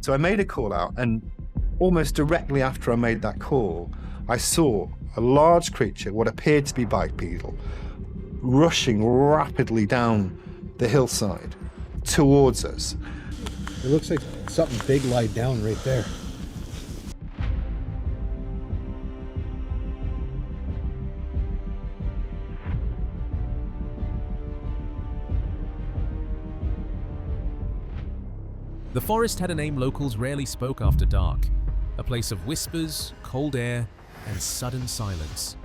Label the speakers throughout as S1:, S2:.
S1: So I made a call out, and almost directly after I made that call, I saw a large creature, what appeared to be bipedal, rushing rapidly down the hillside towards us.
S2: It looks like something big lied down right there.
S3: The forest had a name locals rarely spoke after dark, a place of whispers, cold air, and sudden silence.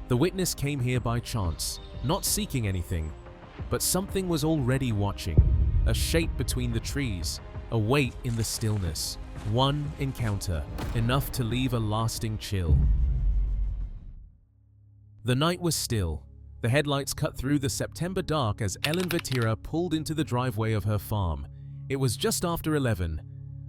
S3: The witness came here by chance, not seeking anything, but something was already watching, a shape between the trees, a weight in the stillness. One encounter, enough to leave a lasting chill. The night was still. The headlights cut through the September dark as Ellen Vetera pulled into the driveway of her farm. It was just after 11.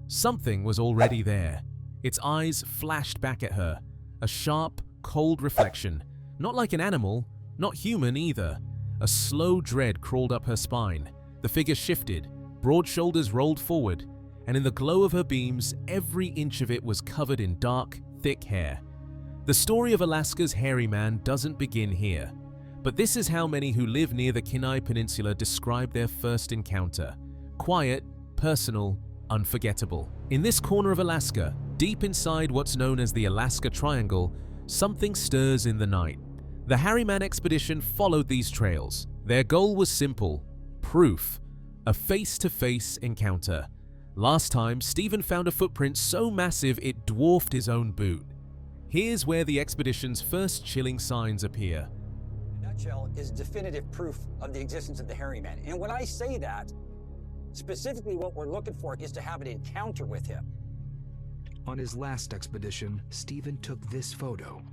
S3: Something was already there. Its eyes flashed back at her, a sharp, cold reflection. Not like an animal, not human either. A slow dread crawled up her spine. The figure shifted, broad shoulders rolled forward, and in the glow of her beams, every inch of it was covered in dark, thick hair. The story of Alaska's hairy man doesn't begin here, but this is how many who live near the Kenai Peninsula describe their first encounter. Quiet, personal, unforgettable. In this corner of Alaska, deep inside what's known as the Alaska Triangle, something stirs in the night. The Harryman expedition followed these trails. Their goal was simple: proof. A face-to-face encounter. Last time, Stephen found a footprint so massive it dwarfed his own boot. Here's where the expedition's first chilling signs appear.
S4: In a nutshell, is definitive proof of the existence of the Harryman. And when I say that, specifically what we're looking for is to have an encounter with him.
S5: On his last expedition, Stephen took this photo.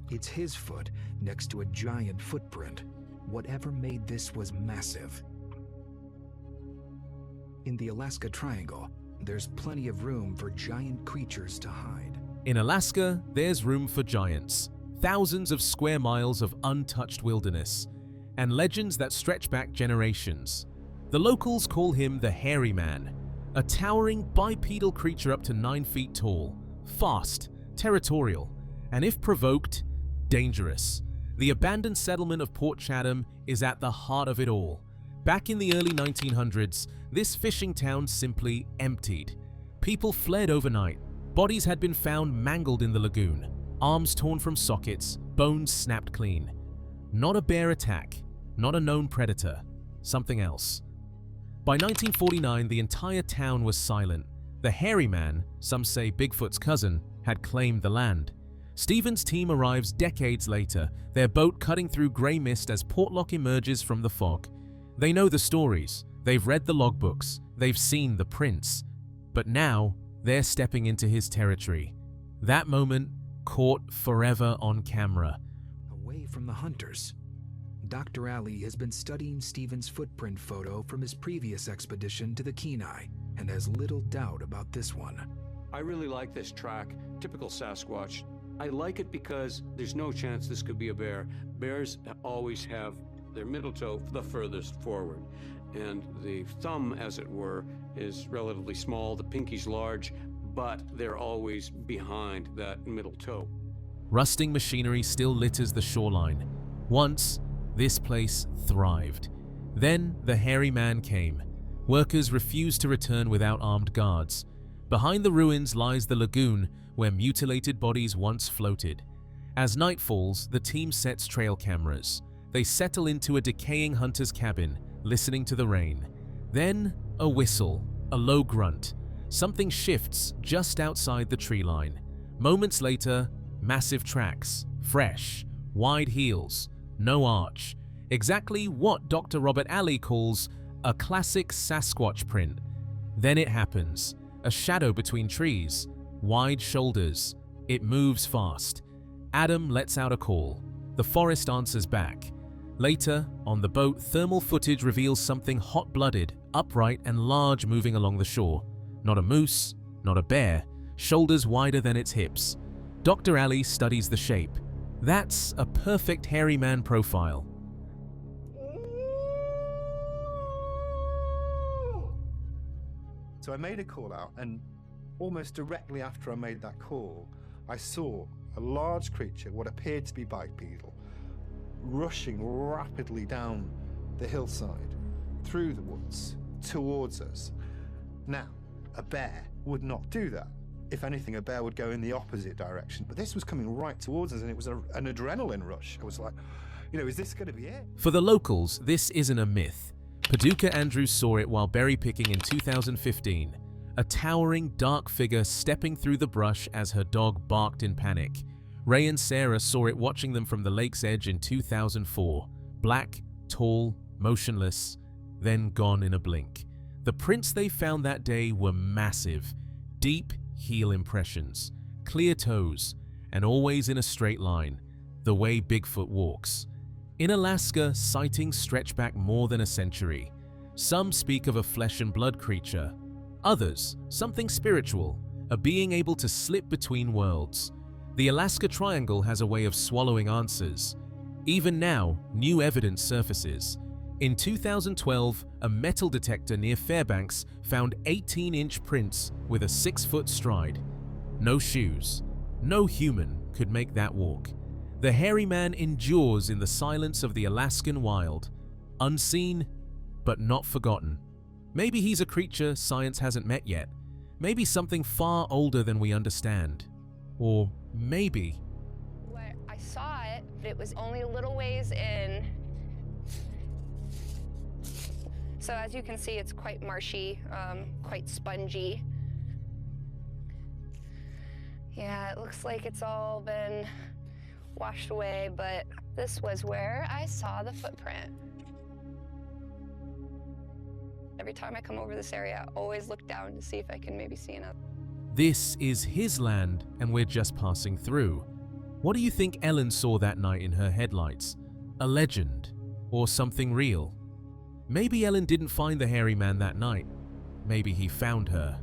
S5: It's his foot next to a giant footprint. Whatever made this was massive. In the Alaska Triangle, there's plenty of room for giant creatures to hide.
S3: In Alaska, there's room for giants. Thousands of square miles of untouched wilderness, and legends that stretch back generations. The locals call him the Hairy Man, a towering bipedal creature up to 9 feet tall, fast, territorial, and if provoked, dangerous. The abandoned settlement of Port Chatham is at the heart of it all. Back in the early 1900s, this fishing town simply emptied. People fled overnight. Bodies had been found mangled in the lagoon, arms torn from sockets, bones snapped clean. Not a bear attack, not a known predator, something else. By 1949, the entire town was silent. The Hairy Man, some say Bigfoot's cousin, had claimed the land. Stephen's team arrives decades later, their boat cutting through grey mist as Portlock emerges from the fog. They know the stories, they've read the logbooks, they've seen the prints. But now, they're stepping into his territory. That moment, caught forever on camera.
S5: Away from the hunters, Dr. Ali has been studying Stephen's footprint photo from his previous expedition to the Kenai and has little doubt about this one.
S6: I really like this track, typical Sasquatch. I like it because there's no chance this could be a bear. Bears always have their middle toe the furthest forward, and the thumb, as it were, is relatively small, the pinky's large, but they're always behind that middle toe.
S3: Rusting machinery still litters the shoreline. Once, this place thrived. Then, the Hairy Man came. Workers refused to return without armed guards. Behind the ruins lies the lagoon where mutilated bodies once floated. As night falls, the team sets trail cameras. They settle into a decaying hunter's cabin, listening to the rain. Then, a whistle, a low grunt. Something shifts just outside the tree line. Moments later, massive tracks, fresh, wide heels, no arch. Exactly what Dr. Robert Alley calls a classic Sasquatch print. Then it happens. A shadow between trees, wide shoulders. It moves fast. Adam lets out a call. The forest answers back. Later, on the boat, thermal footage reveals something hot-blooded, upright and large moving along the shore. Not a moose, not a bear, shoulders wider than its hips. Dr. Ali studies the shape. That's a perfect Hairy Man profile.
S1: So I made a call out, and almost directly after I made that call, I saw a large creature, what appeared to be bipedal, rushing rapidly down the hillside, through the woods, towards us. Now, a bear would not do that. If anything, a bear would go in the opposite direction. But this was coming right towards us, and it was an adrenaline rush. I was like, is this going to be it?
S3: For the locals, this isn't a myth. Paducah Andrews saw it while berry picking in 2015. A towering, dark figure stepping through the brush as her dog barked in panic. Ray and Sarah saw it watching them from the lake's edge in 2004. Black, tall, motionless, then gone in a blink. The prints they found that day were massive. Deep heel impressions, clear toes, and always in a straight line, the way Bigfoot walks. In Alaska, sightings stretch back more than a century. Some speak of a flesh and blood creature. Others, something spiritual, a being able to slip between worlds. The Alaska Triangle has a way of swallowing answers. Even now, new evidence surfaces. In 2012, a metal detector near Fairbanks found 18-inch prints with a 6-foot stride. No shoes. No human could make that walk. The hairy man endures in the silence of the Alaskan wild. Unseen, but not forgotten. Maybe he's a creature science hasn't met yet. Maybe something far older than we understand. Or maybe...
S7: I saw it, but it was only a little ways in. So as you can see, it's quite marshy, quite spongy. Yeah, it looks like it's all been washed away, but this was where I saw the footprint. Every time I come over this area, I always look down to see if I can maybe see another.
S3: This is his land, and we're just passing through. What do you think Ellen saw that night in her headlights? A legend? Or something real? Maybe Ellen didn't find the hairy man that night. Maybe he found her.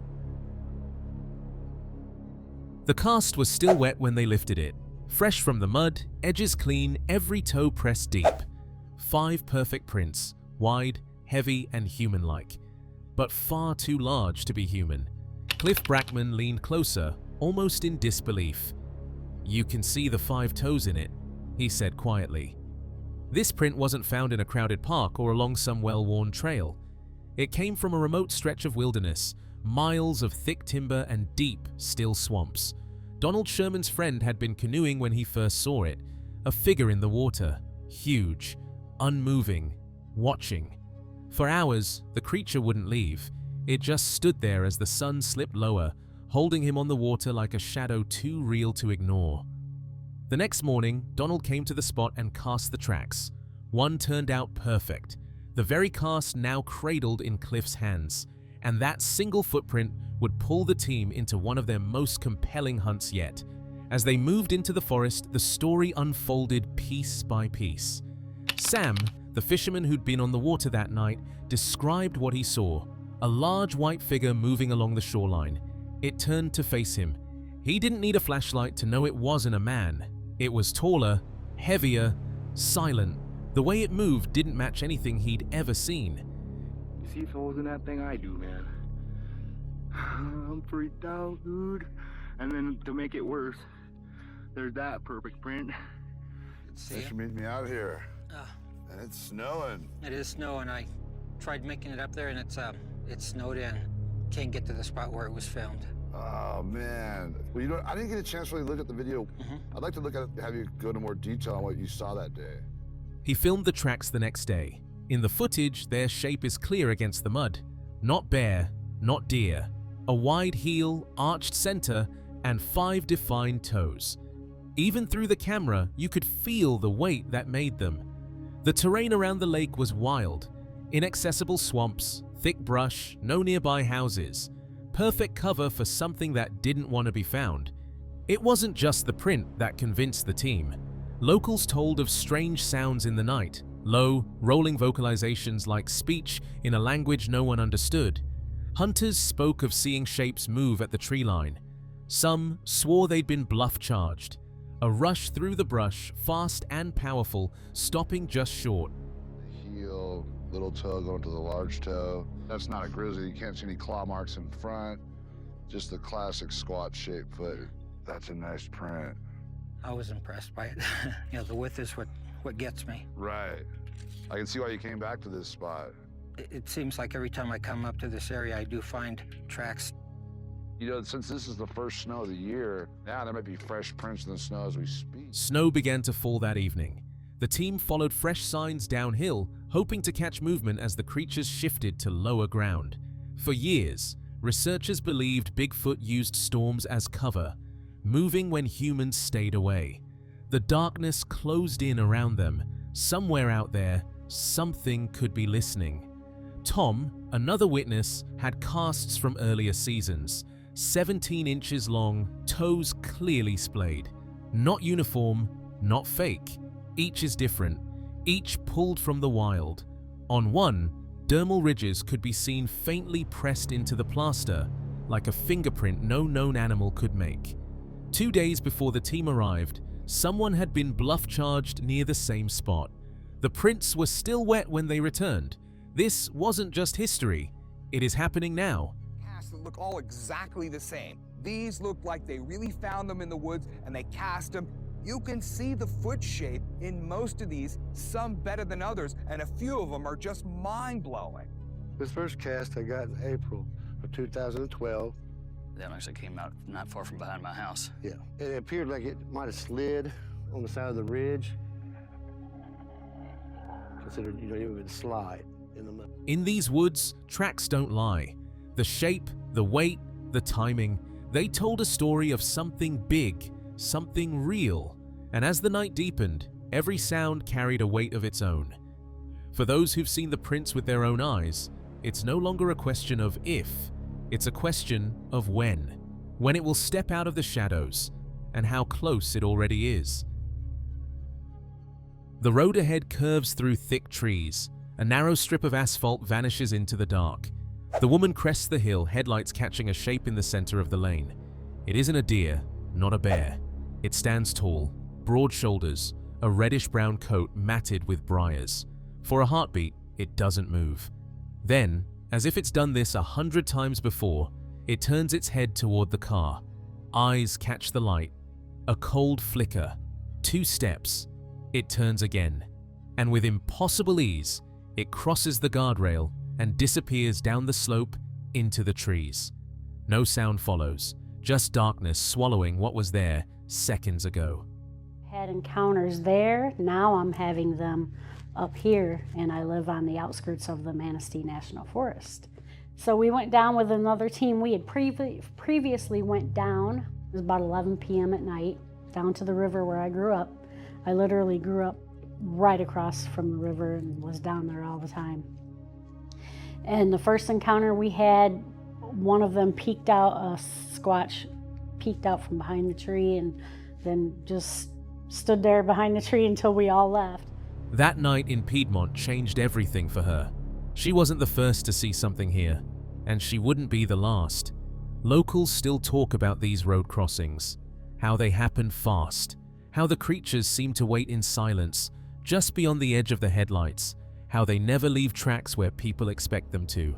S3: The cast was still wet when they lifted it. Fresh from the mud, edges clean, every toe pressed deep. 5 perfect prints, wide, heavy, and human-like. But far too large to be human. Cliff Brackman leaned closer, almost in disbelief. "You can see the 5 toes in it," he said quietly. This print wasn't found in a crowded park or along some well-worn trail. It came from a remote stretch of wilderness, miles of thick timber and deep, still swamps. Donald Sherman's friend had been canoeing when he first saw it, a figure in the water, huge, unmoving, watching. For hours, the creature wouldn't leave. It just stood there as the sun slipped lower, holding him on the water like a shadow too real to ignore. The next morning, Donald came to the spot and cast the tracks. One turned out perfect, the very cast now cradled in Cliff's hands, and that single footprint would pull the team into one of their most compelling hunts yet. As they moved into the forest, the story unfolded piece by piece. Sam, the fisherman who'd been on the water that night, described what he saw, a large white figure moving along the shoreline. It turned to face him. He didn't need a flashlight to know it wasn't a man. It was taller, heavier, silent. The way it moved didn't match anything he'd ever seen.
S8: You see holes in that thing? I do, man. I'm freaked out, dude. And then to make it worse, there's that perfect print.
S4: See?
S9: Should meet me out here. And it's snowing.
S4: It is snowing. I tried making it up there, and it's snowed in. Can't get to the spot where it was filmed.
S9: Oh man. Well, I didn't get a chance to really look at the video. I'd like to look at it, have you go into more detail on what you saw that day.
S3: He filmed the tracks the next day. In the footage, their shape is clear against the mud. Not bear, not deer. A wide heel, arched center, and 5 defined toes. Even through the camera, you could feel the weight that made them. The terrain around the lake was wild. Inaccessible swamps, thick brush, no nearby houses. Perfect cover for something that didn't want to be found. It wasn't just the print that convinced the team. Locals told of strange sounds in the night, low, rolling vocalizations like speech in a language no one understood. Hunters spoke of seeing shapes move at the tree line. Some swore they'd been bluff charged. A rush through the brush, fast and powerful, stopping just short.
S9: The heel little toe going to the large toe. That's not a grizzly. You can't see any claw marks in front. Just the classic squat shaped foot. That's a nice print.
S4: I was impressed by it. The width is what gets me.
S9: Right. I can see why you came back to this spot.
S4: It seems like every time I come up to this area, I do find tracks.
S9: Since this is the first snow of the year, now there might be fresh prints in the snow as we speak.
S3: Snow began to fall that evening. The team followed fresh signs downhill, hoping to catch movement as the creatures shifted to lower ground. For years, researchers believed Bigfoot used storms as cover, moving when humans stayed away. The darkness closed in around them. Somewhere out there, something could be listening. Tom, another witness, had casts from earlier seasons, 17 inches long, toes clearly splayed. Not uniform, not fake. Each is different, each pulled from the wild. On one, dermal ridges could be seen faintly pressed into the plaster, like a fingerprint no known animal could make. 2 days before the team arrived, someone had been bluff charged near the same spot. The prints were still wet when they returned. This wasn't just history, it is happening now.
S10: That look all exactly the same. These look like they really found them in the woods and they cast them. You can see the foot shape in most of these, some better than others, and a few of them are just mind-blowing.
S11: This first cast I got in April of 2012.
S12: That actually came out not far from behind my house.
S11: Yeah, it appeared like it might have slid on the side of the ridge. Considered, it would slide in the mud.
S3: In these woods, tracks don't lie. The shape, the weight, the timing, they told a story of something big, something real. And as the night deepened, every sound carried a weight of its own. For those who've seen the prints with their own eyes, it's no longer a question of if, it's a question of when it will step out of the shadows, and how close it already is. The road ahead curves through thick trees. A narrow strip of asphalt vanishes into the dark. The woman crests the hill, headlights catching a shape in the center of the lane. It isn't a deer, not a bear. It stands tall, broad shoulders, a reddish-brown coat matted with briars. For a heartbeat, it doesn't move. Then, as if it's done this 100 times before, it turns its head toward the car. Eyes catch the light. A cold flicker. 2 steps. It turns again. And with impossible ease, it crosses the guardrail and disappears down the slope into the trees. No sound follows, just darkness swallowing what was there seconds ago.
S13: Had encounters there, now I'm having them up here, and I live on the outskirts of the Manistee National Forest. So we went down with another team. We had previously went down, it was about 11 p.m. at night, down to the river where I grew up. I literally grew up right across from the river and was down there all the time. And the first encounter we had, one of them peeked out, a squatch peeked out from behind the tree and then just stood there behind the tree until we all left.
S3: That night in Piedmont changed everything for her. She wasn't the first to see something here, and she wouldn't be the last. Locals still talk about these road crossings, how they happen fast, how the creatures seem to wait in silence just beyond the edge of the headlights, how they never leave tracks where people expect them to.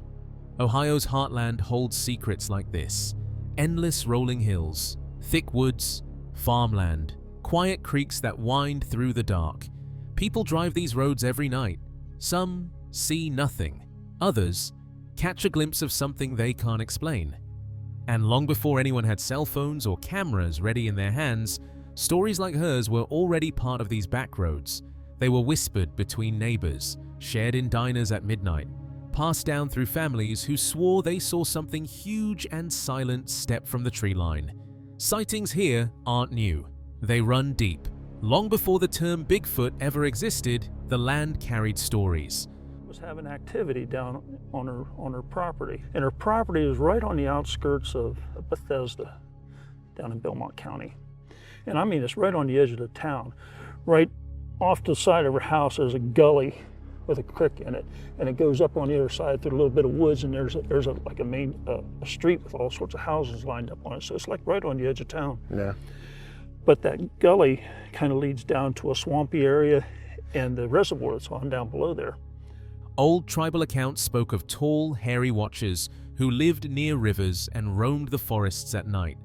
S3: Ohio's heartland holds secrets like this: endless rolling hills, thick woods, farmland, quiet creeks that wind through the dark. People drive these roads every night. Some see nothing. Others catch a glimpse of something they can't explain. And long before anyone had cell phones or cameras ready in their hands, stories like hers were already part of these back roads. They were whispered between neighbors, shared in diners at midnight, passed down through families who swore they saw something huge and silent step from the tree line. Sightings here aren't new. They run deep. Long before the term Bigfoot ever existed, the land carried stories.
S14: Was having activity down on her property, and her property is right on the outskirts of Bethesda, down in Belmont County. And I mean, it's right on the edge of the town. Right off to the side of her house, there's a gully with a creek in it, and it goes up on the other side through a little bit of woods, and there's like a main a street with all sorts of houses lined up on it. So it's like right on the edge of town.
S11: Yeah.
S14: But that gully kind of leads down to a swampy area and the reservoir that's on down below there.
S3: Old tribal accounts spoke of tall, hairy watchers who lived near rivers and roamed the forests at night.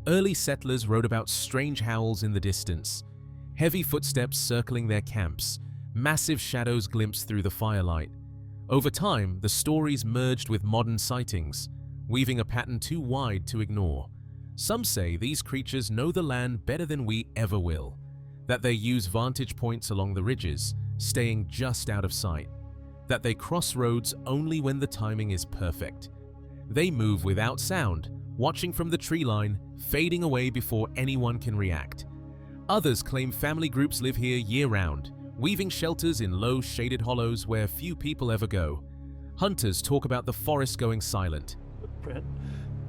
S3: Early settlers wrote about strange howls in the distance, heavy footsteps circling their camps, massive shadows glimpsed through the firelight. Over time, the stories merged with modern sightings, weaving a pattern too wide to ignore. Some say these creatures know the land better than we ever will, that they use vantage points along the ridges, staying just out of sight, that they cross roads only when the timing is perfect. They move without sound, watching from the tree line, fading away before anyone can react. Others claim family groups live here year-round, weaving shelters in low, shaded hollows where few people ever go. Hunters talk about the forest going silent.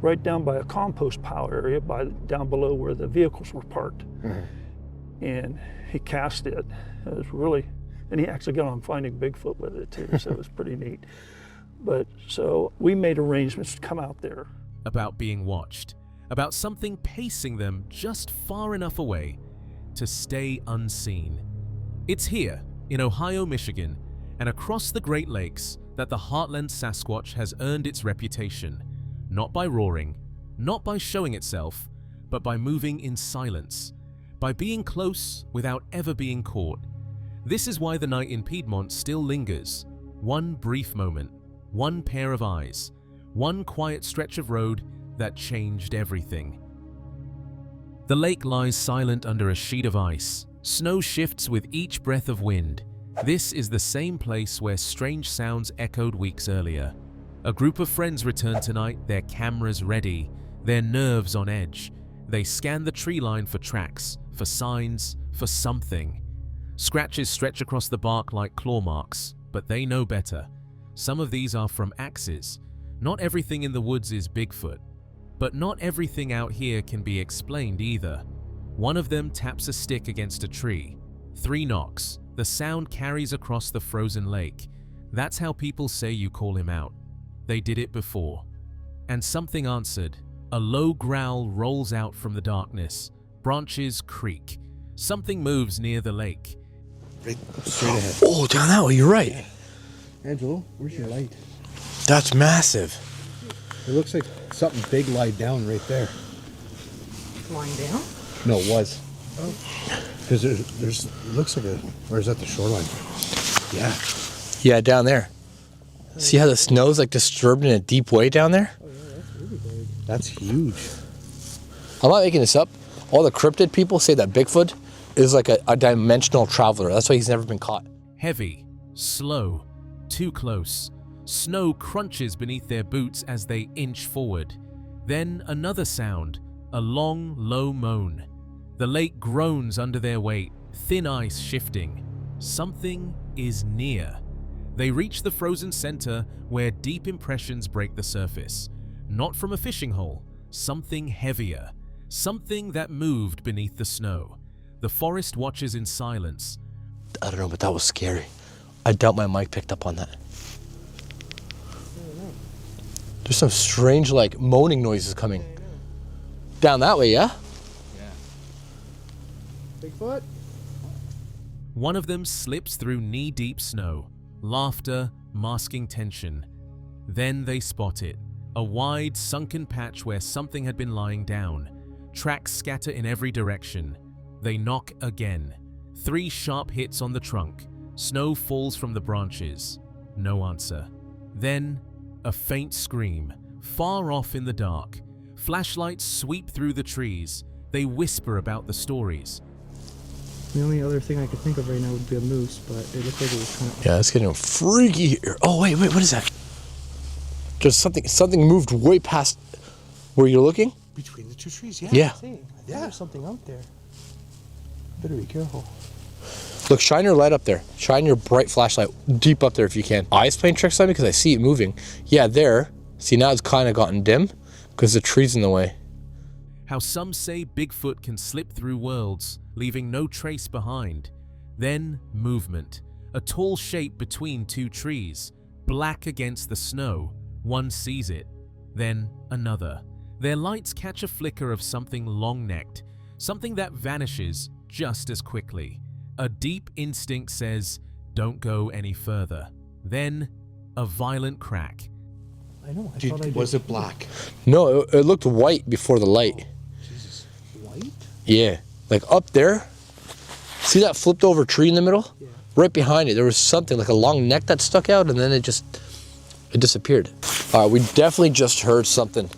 S14: Right down by a compost pile area, down below where the vehicles were parked. And he cast it. It was really, and he actually got on Finding Bigfoot with it too, so it was pretty neat. But so we made arrangements to come out there.
S3: About being watched, about something pacing them just far enough away to stay unseen. It's here, in Ohio, Michigan, and across the Great Lakes that the Heartland Sasquatch has earned its reputation, not by roaring, not by showing itself, but by moving in silence, by being close without ever being caught. This is why the night in Piedmont still lingers. One brief moment, one pair of eyes, one quiet stretch of road that changed everything. The lake lies silent under a sheet of ice. Snow shifts with each breath of wind. This is the same place where strange sounds echoed weeks earlier. A group of friends return tonight, their cameras ready, their nerves on edge. They scan the tree line for tracks, for signs, for something. Scratches stretch across the bark like claw marks, but they know better. Some of these are from axes. Not everything in the woods is Bigfoot, but not everything out here can be explained either. One of them taps a stick against a tree. 3 knocks. The sound carries across the frozen lake. That's how people say you call him out. They did it before. And something answered. A low growl rolls out from the darkness. Branches creak. Something moves near the lake.
S2: Right straight ahead.
S15: Oh, down that way, you're right.
S2: Angelo, where's your light?
S15: That's massive.
S2: It looks like something big lied down right there.
S16: Lying down?
S2: No, it was. Oh. Because there's it looks like a, where's that, the shoreline? Yeah.
S15: Yeah, down there. See how the snow's like disturbed in a deep way down there?
S2: Oh yeah, that's really big. That's huge.
S15: I'm not making this up. All the cryptid people say that Bigfoot is like a dimensional traveler. That's why he's never been caught.
S3: Heavy, slow, too close. Snow crunches beneath their boots as they inch forward. Then another sound, a long, low moan. The lake groans under their weight, thin ice shifting. Something is near. They reach the frozen center where deep impressions break the surface. Not from a fishing hole, something heavier. Something that moved beneath the snow. The forest watches in silence.
S15: I don't know, but that was scary. I doubt my mic picked up on that. There's some strange, like, moaning noises coming. Down that way, yeah?
S2: Bigfoot?
S3: One of them slips through knee-deep snow, laughter masking tension. Then they spot it, a wide, sunken patch where something had been lying down. Tracks scatter in every direction. They knock again. 3 sharp hits on the trunk. Snow falls from the branches. No answer. Then, a faint scream, far off in the dark. Flashlights sweep through the trees. They whisper about the stories.
S16: The only other thing I could think of right now would be a moose, but it looked like it was kind of...
S15: Yeah, it's getting freaky here. Oh, wait, what is that? Just something moved way past where you're looking?
S2: Between the 2 trees, yeah.
S15: Yeah.
S16: I think there's something out there. Better be careful.
S15: Look, shine your light up there. Shine your bright flashlight deep up there if you can. Eyes playing tricks on me because I see it moving. Yeah, there. See, now it's kind of gotten dim because the tree's in the way.
S3: How some say Bigfoot can slip through worlds, leaving no trace behind. Then movement. A tall shape between 2 trees, black against the snow. One sees it. Then another. Their lights catch a flicker of something long-necked, something that vanishes just as quickly. A deep instinct says, don't go any further. Then, a violent crack.
S16: I know. I
S2: Dude,
S16: thought I did.
S2: was it black?
S15: No, it looked white before the light.
S2: Jesus, white?
S15: Yeah, like up there. See that flipped over tree in the middle? Yeah. Right behind it, there was something like a long neck that stuck out, and then it disappeared. We definitely just heard something.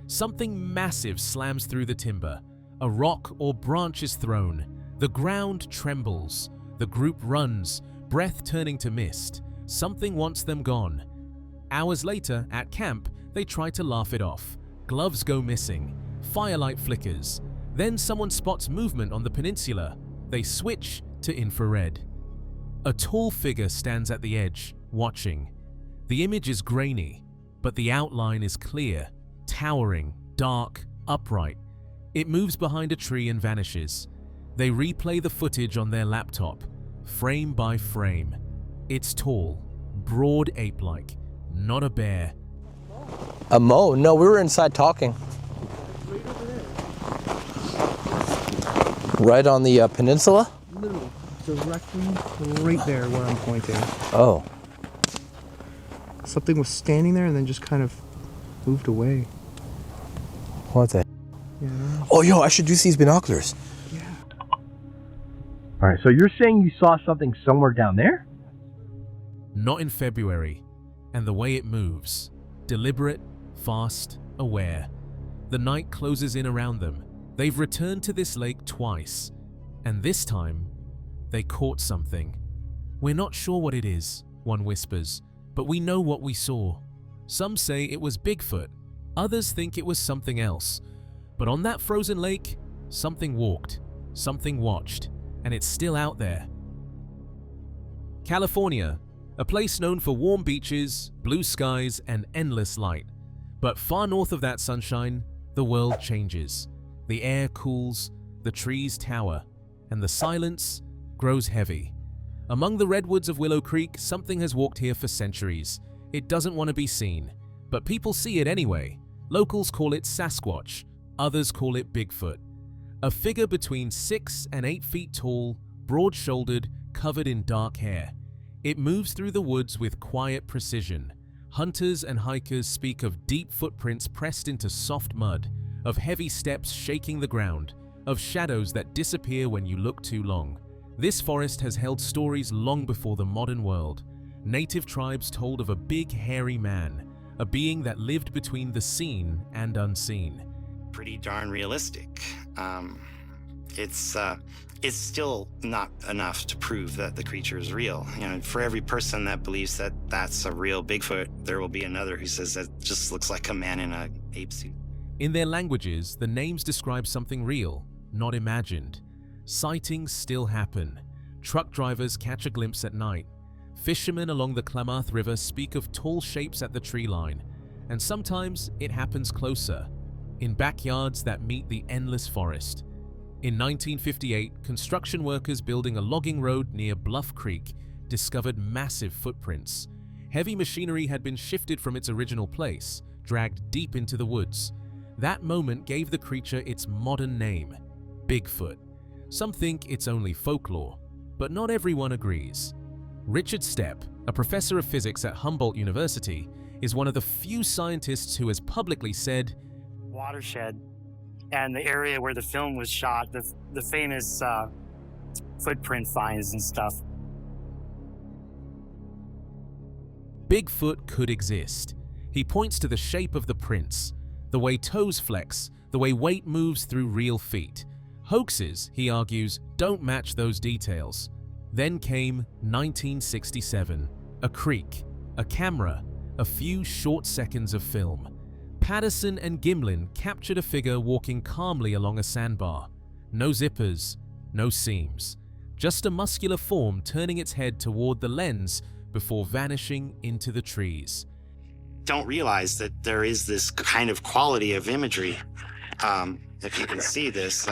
S3: Something massive slams through the timber. A rock or branch is thrown. The ground trembles. The group runs, breath turning to mist. Something wants them gone. Hours later, at camp, they try to laugh it off. Gloves go missing. Firelight flickers. Then someone spots movement on the peninsula. They switch to infrared. A tall figure stands at the edge, watching. The image is grainy, but the outline is clear, towering, dark, upright. It moves behind a tree and vanishes. They replay the footage on their laptop, frame by frame. It's tall, broad ape-like, not a bear.
S15: A mo? No, we were inside talking. Right on the peninsula?
S16: Literally, directly right there where I'm pointing.
S15: Oh.
S16: Something was standing there and then just kind of moved away.
S15: What the?
S16: Yeah.
S15: Oh, yo, I should use these binoculars.
S16: Yeah.
S17: All right, so you're saying you saw something somewhere down there?
S3: Not in February. And the way it moves. Deliberate, fast, aware. The night closes in around them. They've returned to this lake twice. And this time, they caught something. We're not sure what it is, one whispers, but we know what we saw. Some say it was Bigfoot. Others think it was something else. But on that frozen lake, something walked, something watched, and it's still out there. California, a place known for warm beaches, blue skies, and endless light. But far north of that sunshine, the world changes. The air cools, the trees tower, and the silence grows heavy. Among the redwoods of Willow Creek, something has walked here for centuries. It doesn't want to be seen, but people see it anyway. Locals call it Sasquatch, others call it Bigfoot. A figure between 6 and 8 feet tall, broad-shouldered, covered in dark hair. It moves through the woods with quiet precision. Hunters and hikers speak of deep footprints pressed into soft mud, of heavy steps shaking the ground, of shadows that disappear when you look too long. This forest has held stories long before the modern world. Native tribes told of a big hairy man, a being that lived between the seen and unseen.
S18: Pretty darn realistic. It's still not enough to prove that the creature is real. You know, for every person that believes that that's a real Bigfoot, there will be another who says that just looks like a man in an ape suit.
S3: In their languages, the names describe something real, not imagined. Sightings still happen. Truck drivers catch a glimpse at night. Fishermen along the Klamath River speak of tall shapes at the tree line. And sometimes it happens closer, in backyards that meet the endless forest. In 1958, construction workers building a logging road near Bluff Creek discovered massive footprints. Heavy machinery had been shifted from its original place, dragged deep into the woods. That moment gave the creature its modern name, Bigfoot. Some think it's only folklore, but not everyone agrees. Richard Stepp, a professor of physics at Humboldt University, is one of the few scientists who has publicly said,
S19: "Watershed and the area where the film was shot, the famous footprint finds and stuff.
S3: Bigfoot could exist. He points to the shape of the prints, the way toes flex, the way weight moves through real feet. Hoaxes, he argues, don't match those details. Then came 1967. A creek, a camera, a few short seconds of film. Patterson and Gimlin captured a figure walking calmly along a sandbar. No zippers, no seams. Just a muscular form turning its head toward the lens before vanishing into the trees.
S18: Don't realize that there is this kind of quality of imagery. If you can see this,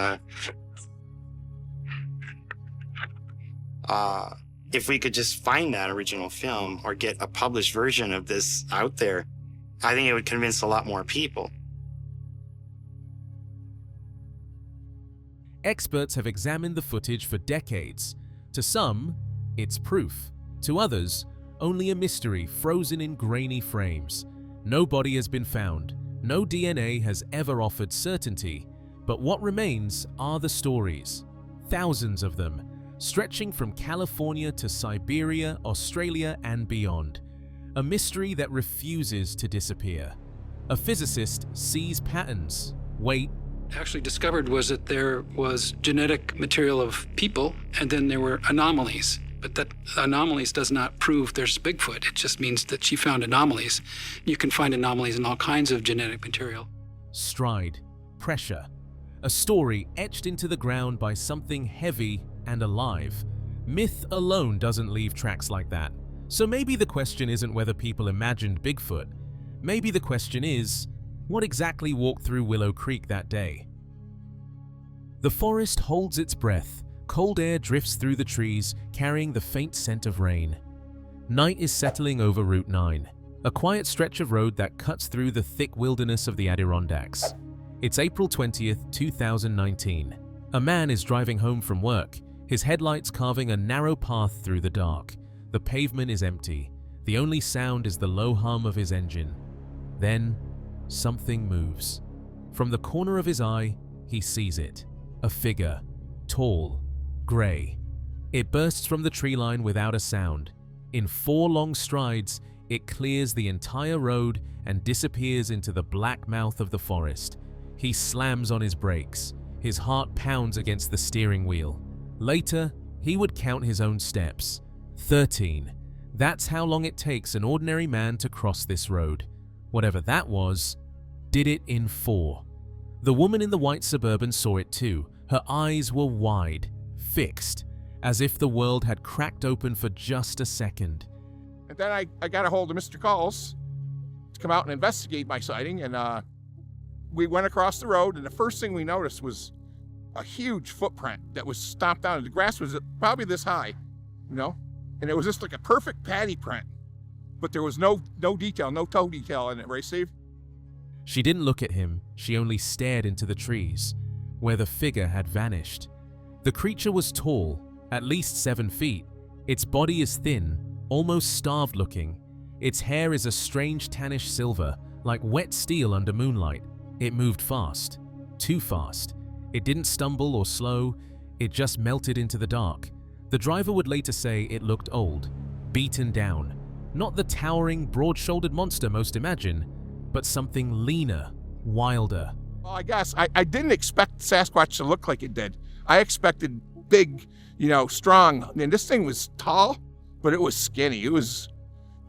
S18: if we could just find that original film or get a published version of this out there, I think it would convince a lot more people.
S3: Experts have examined the footage for decades. To some, it's proof. To others, only a mystery frozen in grainy frames. No body has been found, no DNA has ever offered certainty, but what remains are the stories. Thousands of them, stretching from California to Siberia, Australia, and beyond. A mystery that refuses to disappear. A physicist sees patterns. Wait.
S20: Actually discovered was that there was genetic material of people, and then there were anomalies. But that anomalies does not prove there's Bigfoot. It just means that she found anomalies. You can find anomalies in all kinds of genetic material.
S3: Stride. Pressure. A story etched into the ground by something heavy and alive. Myth alone doesn't leave tracks like that. So maybe the question isn't whether people imagined Bigfoot. Maybe the question is, what exactly walked through Willow Creek that day? The forest holds its breath. Cold air drifts through the trees, carrying the faint scent of rain. Night is settling over Route 9, a quiet stretch of road that cuts through the thick wilderness of the Adirondacks. It's April 20th, 2019. A man is driving home from work, his headlights carving a narrow path through the dark. The pavement is empty. The only sound is the low hum of his engine. Then, something moves. From the corner of his eye, he sees it. A figure, tall, gray. It bursts from the tree line without a sound. In 4 long strides, it clears the entire road and disappears into the black mouth of the forest. He slams on his brakes. His heart pounds against the steering wheel. Later, he would count his own steps. 13. That's how long it takes an ordinary man to cross this road. Whatever that was, did it in 4. The woman in the white Suburban saw it too. Her eyes were wide, fixed, as if the world had cracked open for just a second.
S21: And then I got a hold of Mr. Calls to come out and investigate my sighting, and we went across the road, and the first thing we noticed was a huge footprint that was stomped down. The grass was probably this high, you know? And it was just like a perfect patty print. But there was no detail, no toe detail in it, right, Steve?
S3: She didn't look at him, she only stared into the trees, where the figure had vanished. The creature was tall, at least 7 feet. Its body is thin, almost starved looking. Its hair is a strange tannish silver, like wet steel under moonlight. It moved fast, too fast. It didn't stumble or slow, it just melted into the dark. The driver would later say it looked old, beaten down. Not the towering, broad-shouldered monster most imagine, but something leaner, wilder.
S21: Well, I guess I didn't expect Sasquatch to look like it did. I expected big, you know, strong. And this thing was tall, but it was skinny. It was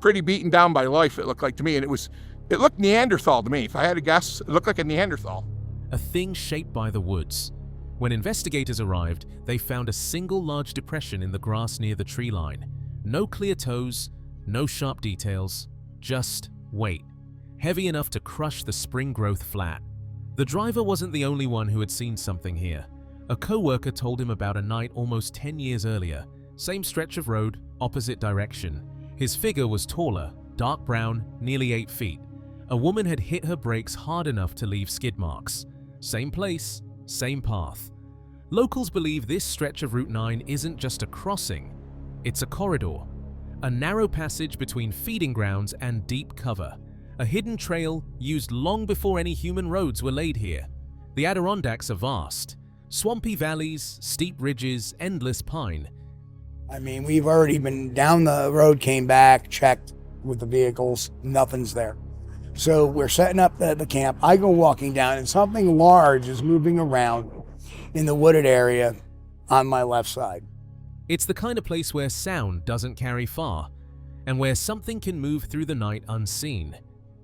S21: pretty beaten down by life, it looked like to me. And it looked Neanderthal to me. If I had to guess, it looked like a Neanderthal.
S3: A thing shaped by the woods. When investigators arrived, they found a single large depression in the grass near the tree line. No clear toes, no sharp details, just weight. Heavy enough to crush the spring growth flat. The driver wasn't the only one who had seen something here. A co-worker told him about a night almost 10 years earlier. Same stretch of road, opposite direction. His figure was taller, dark brown, nearly 8 feet. A woman had hit her brakes hard enough to leave skid marks. Same place, same path. Locals believe this stretch of Route 9 isn't just a crossing, it's a corridor. A narrow passage between feeding grounds and deep cover. A hidden trail used long before any human roads were laid here. The Adirondacks are vast. Swampy valleys, steep ridges, endless pine.
S22: I mean, we've already been down the road, came back, checked with the vehicles, nothing's there. So we're setting up the camp. I go walking down and something large is moving around in the wooded area on my left side.
S3: It's the kind of place where sound doesn't carry far, and where something can move through the night unseen.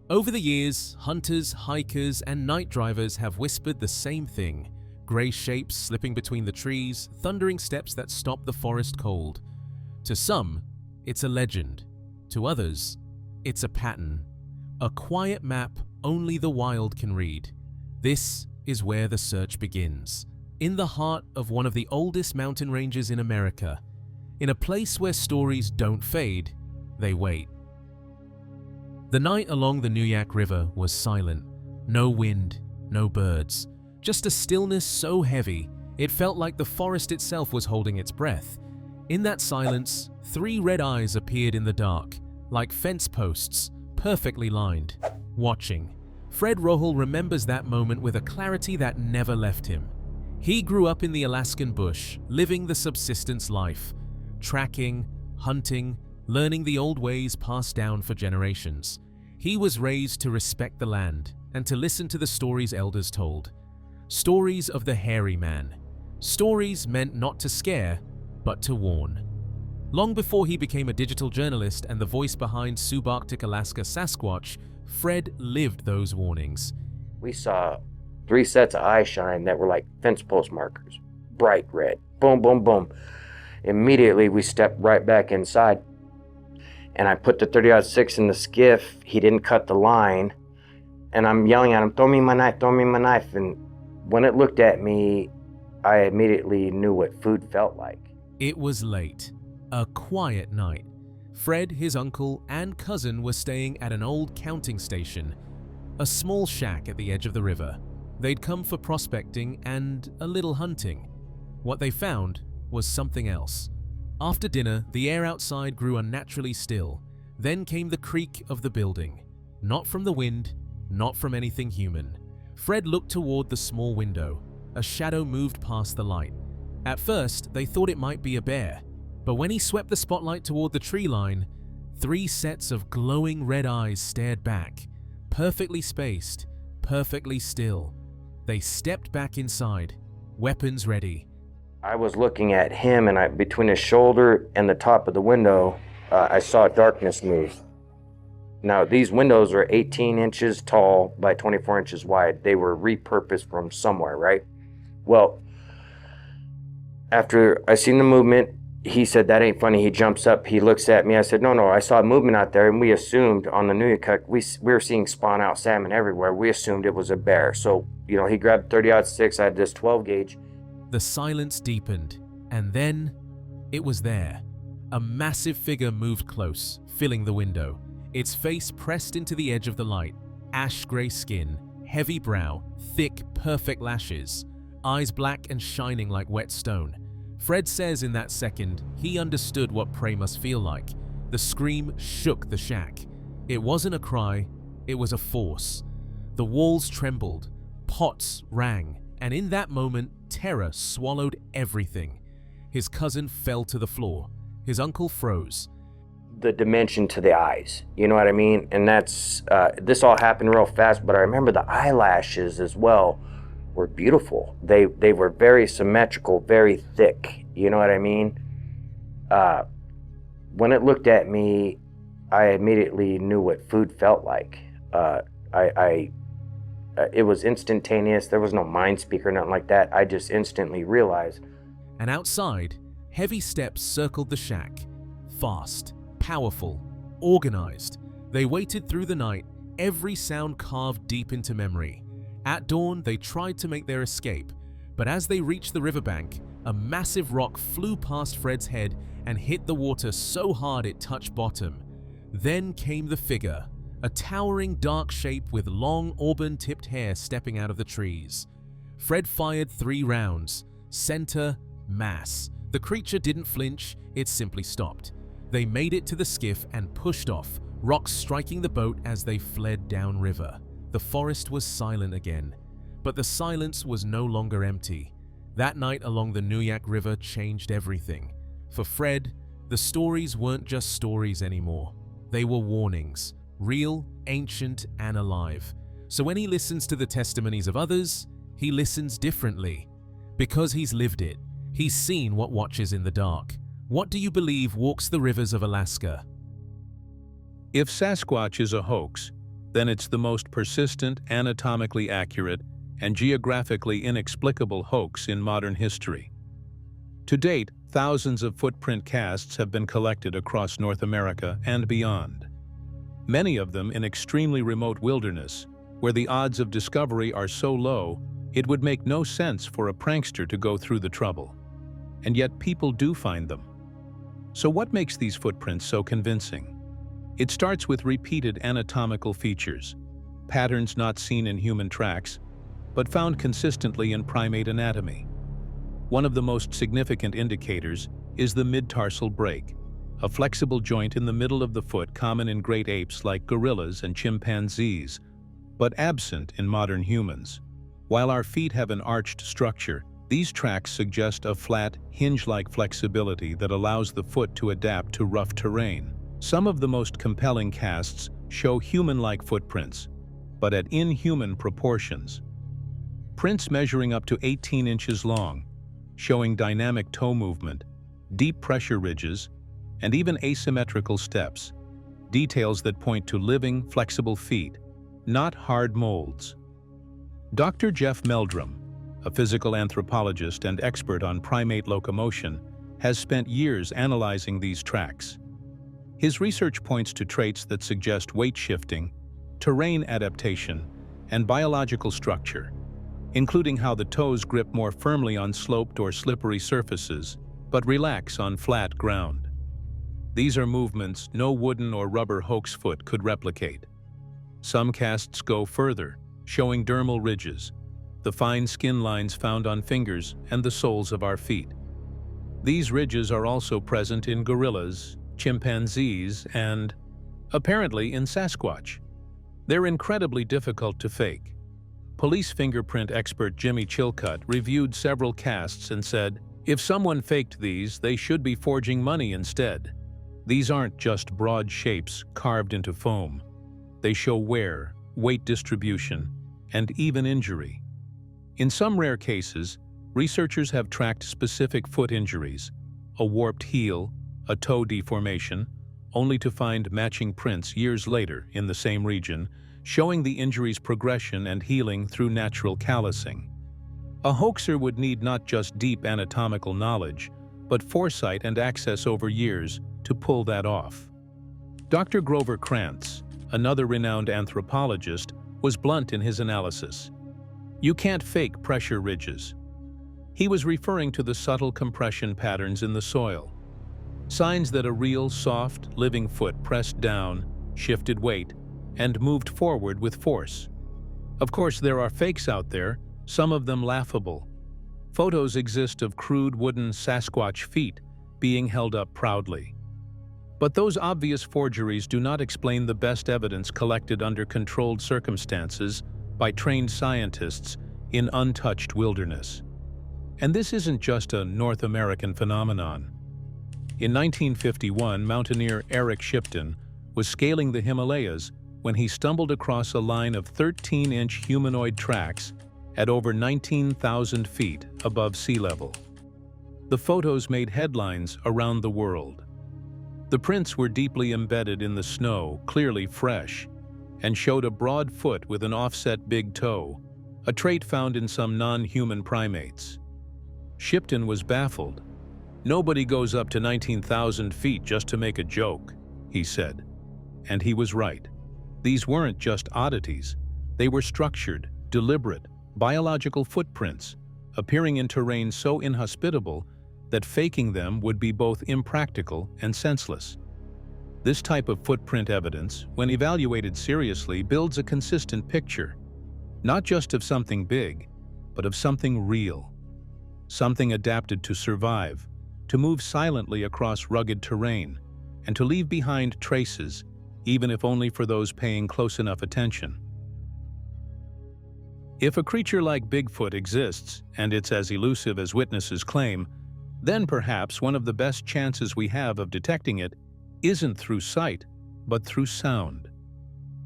S3: Over the years, hunters, hikers, and night drivers have whispered the same thing. Gray shapes slipping between the trees, thundering steps that stop the forest cold. To some, it's a legend. To others, it's a pattern. A quiet map only the wild can read. This is where the search begins. In the heart of one of the oldest mountain ranges in America. In a place where stories don't fade, they wait. The night along the Nuyak River was silent. No wind, no birds. Just a stillness so heavy, it felt like the forest itself was holding its breath. In that silence, 3 red eyes appeared in the dark, like fence posts, perfectly lined, watching. Fred Rohel remembers that moment with a clarity that never left him. He grew up in the Alaskan bush, living the subsistence life, tracking, hunting, learning the old ways passed down for generations. He was raised to respect the land and to listen to the stories elders told. Stories of the hairy man. Stories meant not to scare, but to warn. Long before he became a digital journalist and the voice behind Subarctic Alaska Sasquatch, Fred lived those warnings.
S5: We saw 3 sets of eye shine that were like fence post markers, bright red, boom, boom, boom. Immediately we stepped right back inside, and I put the 30-06 in the skiff. He didn't cut the line, and I'm yelling at him, throw me my knife, throw me my knife. And when it looked at me, I immediately knew what food felt like.
S3: It was late, a quiet night. Fred, his uncle, and cousin were staying at an old counting station, a small shack at the edge of the river. They'd come for prospecting and a little hunting. What they found was something else. After dinner, the air outside grew unnaturally still. Then came the creak of the building. Not from the wind, not from anything human. Fred looked toward the small window. A shadow moved past the light. At first, they thought it might be a bear, but when he swept the spotlight toward the tree line, 3 sets of glowing red eyes stared back, perfectly spaced, perfectly still. They stepped back inside, weapons ready.
S5: I was looking at him, and between his shoulder and the top of the window, I saw darkness move. Now, these windows are 18 inches tall by 24 inches wide. They were repurposed from somewhere, right? Well, after I seen the movement, he said, that ain't funny. He jumps up, he looks at me. I said, no, I saw movement out there, and we assumed on the Nuyakuk, we were seeing spawn out salmon everywhere. We assumed it was a bear. So, he grabbed 30-06. I had this 12 gauge.
S3: The silence deepened, and then it was there. A massive figure moved close, filling the window. Its face pressed into the edge of the light. Ash-gray skin, heavy brow, thick, perfect lashes, eyes black and shining like wet stone. Fred says in that second, he understood what prey must feel like. The scream shook the shack. It wasn't a cry, it was a force. The walls trembled, pots rang, and in that moment, terror swallowed everything. His cousin fell to the floor. His uncle froze.
S5: The dimension to the eyes, you know what I mean? And that's, this all happened real fast, but I remember the eyelashes as well were beautiful. They were very symmetrical, very thick, you know what I mean? When it looked at me, I immediately knew what food felt like. It was instantaneous. There was no mind speaker, nothing like that. I just instantly realized.
S3: And outside, heavy steps circled the shack. Fast, powerful, organized. They waited through the night, every sound carved deep into memory. At dawn, they tried to make their escape, but as they reached the riverbank, a massive rock flew past Fred's head and hit the water so hard it touched bottom. Then came the figure, a towering dark shape with long auburn-tipped hair stepping out of the trees. Fred fired 3 rounds, center, mass. The creature didn't flinch, it simply stopped. They made it to the skiff and pushed off, rocks striking the boat as they fled downriver. The forest was silent again, but the silence was no longer empty. That night along the Nuyak River changed everything. For Fred, the stories weren't just stories anymore. They were warnings, real, ancient, and alive. So when he listens to the testimonies of others, he listens differently. Because he's lived it. He's seen what watches in the dark. What do you believe walks the rivers of Alaska?
S6: If Sasquatch is a hoax, then it's the most persistent, anatomically accurate, and geographically inexplicable hoax in modern history. To date, thousands of footprint casts have been collected across North America and beyond. Many of them in extremely remote wilderness, where the odds of discovery are so low, it would make no sense for a prankster to go through the trouble. And yet people do find them. So what makes these footprints so convincing? It starts with repeated anatomical features, patterns not seen in human tracks, but found consistently in primate anatomy. One of the most significant indicators is the mid-tarsal break, a flexible joint in the middle of the foot common in great apes like gorillas and chimpanzees, but absent in modern humans. While our feet have an arched structure, these tracks suggest a flat, hinge-like flexibility that allows the foot to adapt to rough terrain. Some of the most compelling casts show human-like footprints, but at inhuman proportions. Prints measuring up to 18 inches long, showing dynamic toe movement, deep pressure ridges, and even asymmetrical steps, details that point to living, flexible feet, not hard molds. Dr. Jeff Meldrum, a physical anthropologist and expert on primate locomotion, has spent years analyzing these tracks. His research points to traits that suggest weight shifting, terrain adaptation, and biological structure, including how the toes grip more firmly on sloped or slippery surfaces, but relax on flat ground. These are movements no wooden or rubber hoax foot could replicate. Some casts go further, showing dermal ridges, the fine skin lines found on fingers and the soles of our feet. These ridges are also present in gorillas, chimpanzees, and, apparently, in Sasquatch. They're incredibly difficult to fake. Police fingerprint expert Jimmy Chilcutt reviewed several casts and said, "If someone faked these, they should be forging money instead. These aren't just broad shapes carved into foam. They show wear, weight distribution, and even injury." In some rare cases, researchers have tracked specific foot injuries, a warped heel, a toe deformation, only to find matching prints years later in the same region, showing the injury's progression and healing through natural callousing. A hoaxer would need not just deep anatomical knowledge, but foresight and access over years to pull that off. Dr. Grover Krantz, another renowned anthropologist, was blunt in his analysis. "You can't fake pressure ridges." He was referring to the subtle compression patterns in the soil, signs that a real, soft, living foot pressed down, shifted weight, and moved forward with force. Of course, there are fakes out there, some of them laughable. Photos exist of crude wooden Sasquatch feet being held up proudly. But those obvious forgeries do not explain the best evidence collected under controlled circumstances by trained scientists in untouched wilderness. And this isn't just a North American phenomenon. In 1951, mountaineer Eric Shipton was scaling the Himalayas when he stumbled across a line of 13-inch humanoid tracks at over 19,000 feet above sea level. The photos made headlines around the world. The prints were deeply embedded in the snow, clearly fresh, and showed a broad foot with an offset big toe, a trait found in some non-human primates. Shipton was baffled. "Nobody goes up to 19,000 feet just to make a joke," he said. And he was right. These weren't just oddities. They were structured, deliberate, biological footprints, appearing in terrain so inhospitable that faking them would be both impractical and senseless. This type of footprint evidence, when evaluated seriously, builds a consistent picture, not just of something big, but of something real, something adapted to survive, to move silently across rugged terrain, and to leave behind traces, even if only for those paying close enough attention. If a creature like Bigfoot exists, and it's as elusive as witnesses claim, then perhaps one of the best chances we have of detecting it isn't through sight, but through sound.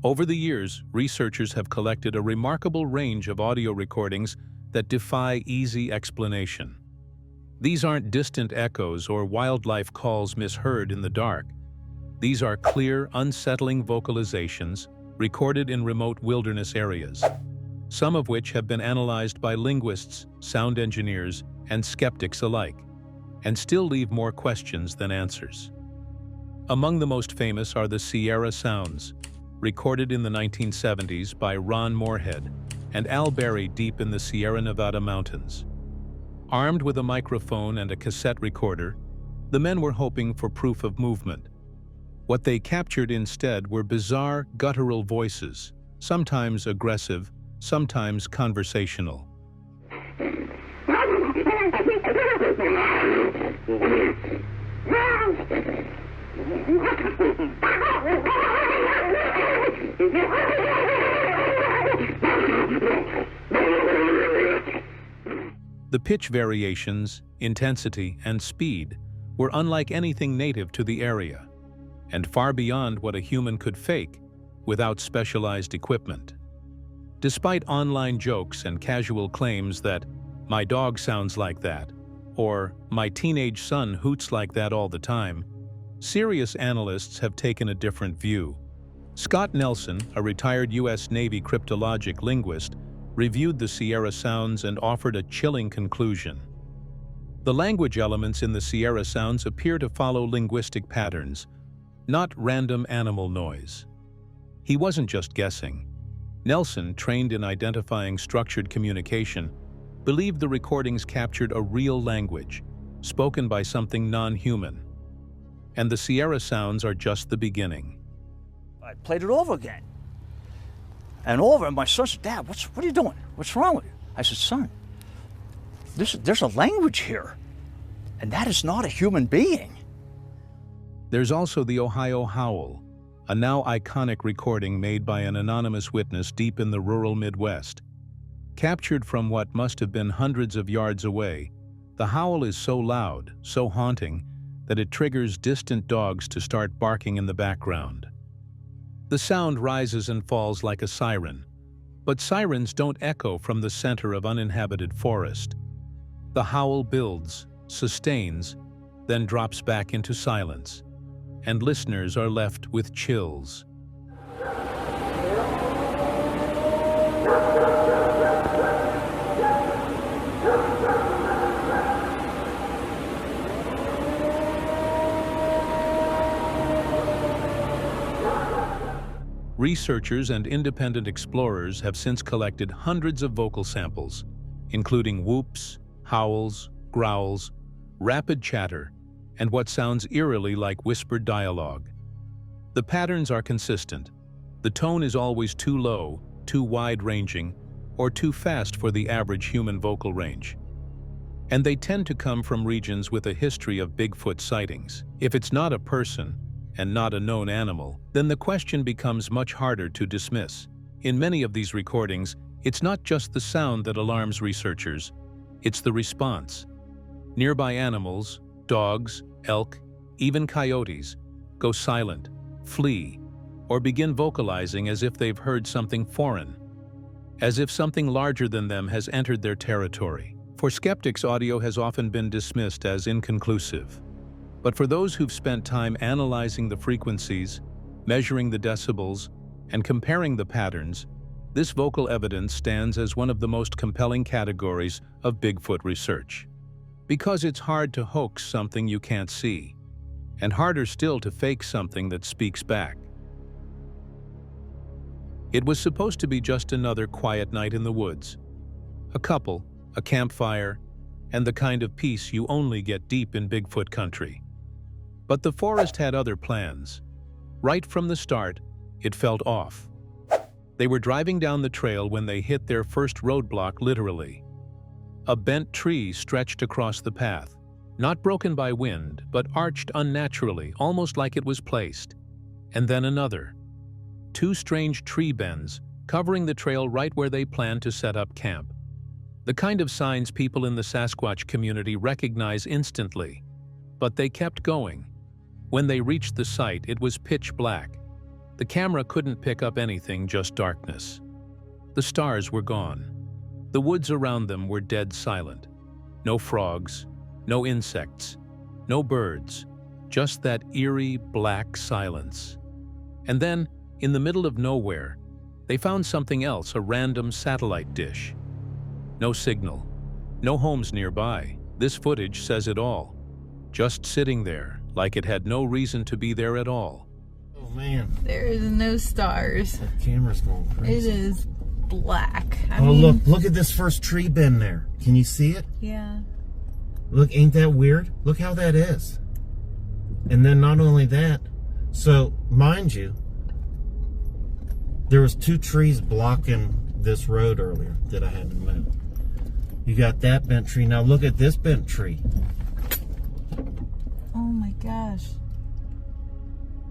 S6: Over the years, researchers have collected a remarkable range of audio recordings that defy easy explanation. These aren't distant echoes or wildlife calls misheard in the dark. These are clear, unsettling vocalizations recorded in remote wilderness areas, some of which have been analyzed by linguists, sound engineers, and skeptics alike, and still leave more questions than answers. Among the most famous are the Sierra Sounds, recorded in the 1970s by Ron Moorhead and Al Berry deep in the Sierra Nevada mountains. Armed with a microphone and a cassette recorder, the men were hoping for proof of movement. What they captured instead were bizarre, guttural voices, sometimes aggressive, sometimes conversational. The pitch variations, intensity, and speed were unlike anything native to the area, and far beyond what a human could fake without specialized equipment. Despite online jokes and casual claims that "my dog sounds like that," or "my teenage son hoots like that all the time," serious analysts have taken a different view. Scott Nelson, a retired U.S. Navy cryptologic linguist, reviewed the Sierra sounds and offered a chilling conclusion. The language elements in the Sierra sounds appear to follow linguistic patterns, not random animal noise. He wasn't just guessing. Nelson, trained in identifying structured communication, believed the recordings captured a real language, spoken by something non-human. And the Sierra sounds are just the beginning.
S1: I played it over again. And over, and my son said, "Dad, what are you doing? What's wrong with you?" I said, "Son, there's a language here, and that is not a human being."
S6: There's also the Ohio Howl, a now iconic recording made by an anonymous witness deep in the rural Midwest. Captured from what must have been hundreds of yards away, the howl is so loud, so haunting, that it triggers distant dogs to start barking in the background. The sound rises and falls like a siren, but sirens don't echo from the center of uninhabited forest. The howl builds, sustains, then drops back into silence, and listeners are left with chills. Researchers and independent explorers have since collected hundreds of vocal samples, including whoops, howls, growls, rapid chatter, and what sounds eerily like whispered dialogue. The patterns are consistent. The tone is always too low, too wide-ranging, or too fast for the average human vocal range. And they tend to come from regions with a history of Bigfoot sightings. If it's not a person, and not a known animal, then the question becomes much harder to dismiss. In many of these recordings, it's not just the sound that alarms researchers, it's the response. Nearby animals, dogs, elk, even coyotes, go silent, flee, or begin vocalizing as if they've heard something foreign, as if something larger than them has entered their territory. For skeptics, audio has often been dismissed as inconclusive. But for those who've spent time analyzing the frequencies, measuring the decibels, and comparing the patterns, this vocal evidence stands as one of the most compelling categories of Bigfoot research. Because it's hard to hoax something you can't see, and harder still to fake something that speaks back. It was supposed to be just another quiet night in the woods. A couple, a campfire, and the kind of peace you only get deep in Bigfoot country. But the forest had other plans. Right from the start, it felt off. They were driving down the trail when they hit their first roadblock, literally. A bent tree stretched across the path, not broken by wind, but arched unnaturally, almost like it was placed. And then another. Two strange tree bends, covering the trail right where they planned to set up camp. The kind of signs people in the Sasquatch community recognize instantly. But they kept going. When they reached the site, it was pitch black. The camera couldn't pick up anything, just darkness. The stars were gone. The woods around them were dead silent. No frogs, no insects, no birds, just that eerie black silence. And then, in the middle of nowhere, they found something else, a random satellite dish. No signal, no homes nearby. This footage says it all. Just sitting there, like it had no reason to be there at all.
S2: Oh man.
S7: There is no stars.
S2: The camera's going crazy.
S7: It is black. I
S2: Oh,
S7: mean,
S2: look at this first tree bend there. Can you see it?
S7: Yeah.
S2: Look, ain't that weird? Look how that is. And then not only that, so mind you, there was two trees blocking this road earlier that I had to move. You got that bent tree. Now look at this bent tree.
S7: gosh.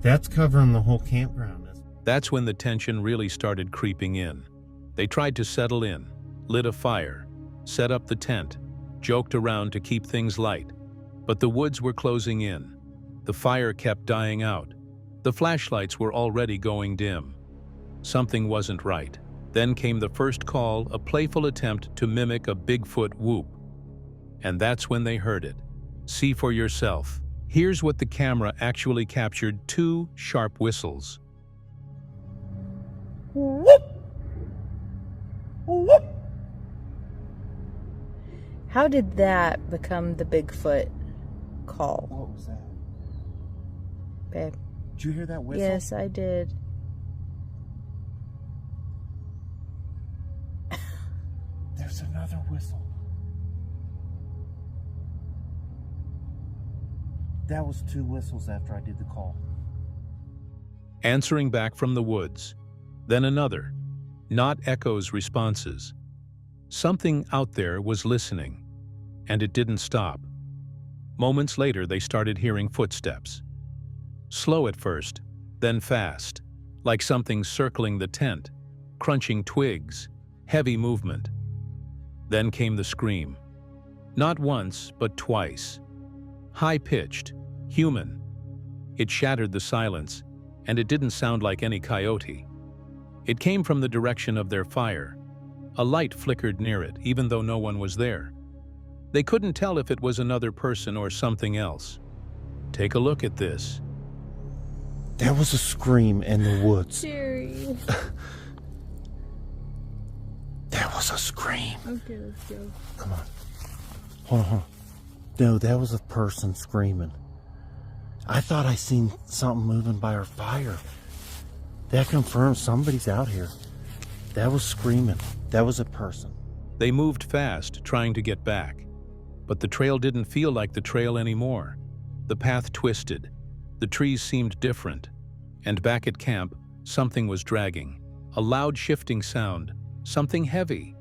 S2: That's covering the whole campground.
S6: That's when the tension really started creeping in. They tried to settle in, lit a fire, set up the tent, joked around to keep things light. But the woods were closing in. The fire kept dying out. The flashlights were already going dim. Something wasn't right. Then came the first call, a playful attempt to mimic a Bigfoot whoop. And that's when they heard it. See for yourself. Here's what the camera actually captured: 2 sharp whistles.
S4: Whoop! Whoop! How did that become the Bigfoot call?
S2: What was that?
S4: Babe.
S2: Did you hear that whistle?
S4: Yes, I did.
S2: There's another whistle. That was 2 whistles after I did the call.
S6: Answering back from the woods. Then another. Not echoes, responses. Something out there was listening, and it didn't stop. Moments later, they started hearing footsteps. Slow at first, then fast, like something circling the tent, crunching twigs, heavy movement. Then came the scream. Not once, but twice. High-pitched, human. It shattered the silence, and it didn't sound like any coyote. It came from the direction of their fire. A light flickered near it, even though no one was there. They couldn't tell if it was another person or something else. Take a look at this.
S2: There was a scream in the woods.
S7: Jerry.
S2: There was a scream.
S7: Okay, let's go.
S2: Come on. Hold on. No, that was a person screaming. I thought I seen something moving by our fire. That confirms somebody's out here. That was screaming. That was a person.
S6: They moved fast, trying to get back. But the trail didn't feel like the trail anymore. The path twisted. The trees seemed different. And back at camp, something was dragging. A loud shifting sound. Something heavy.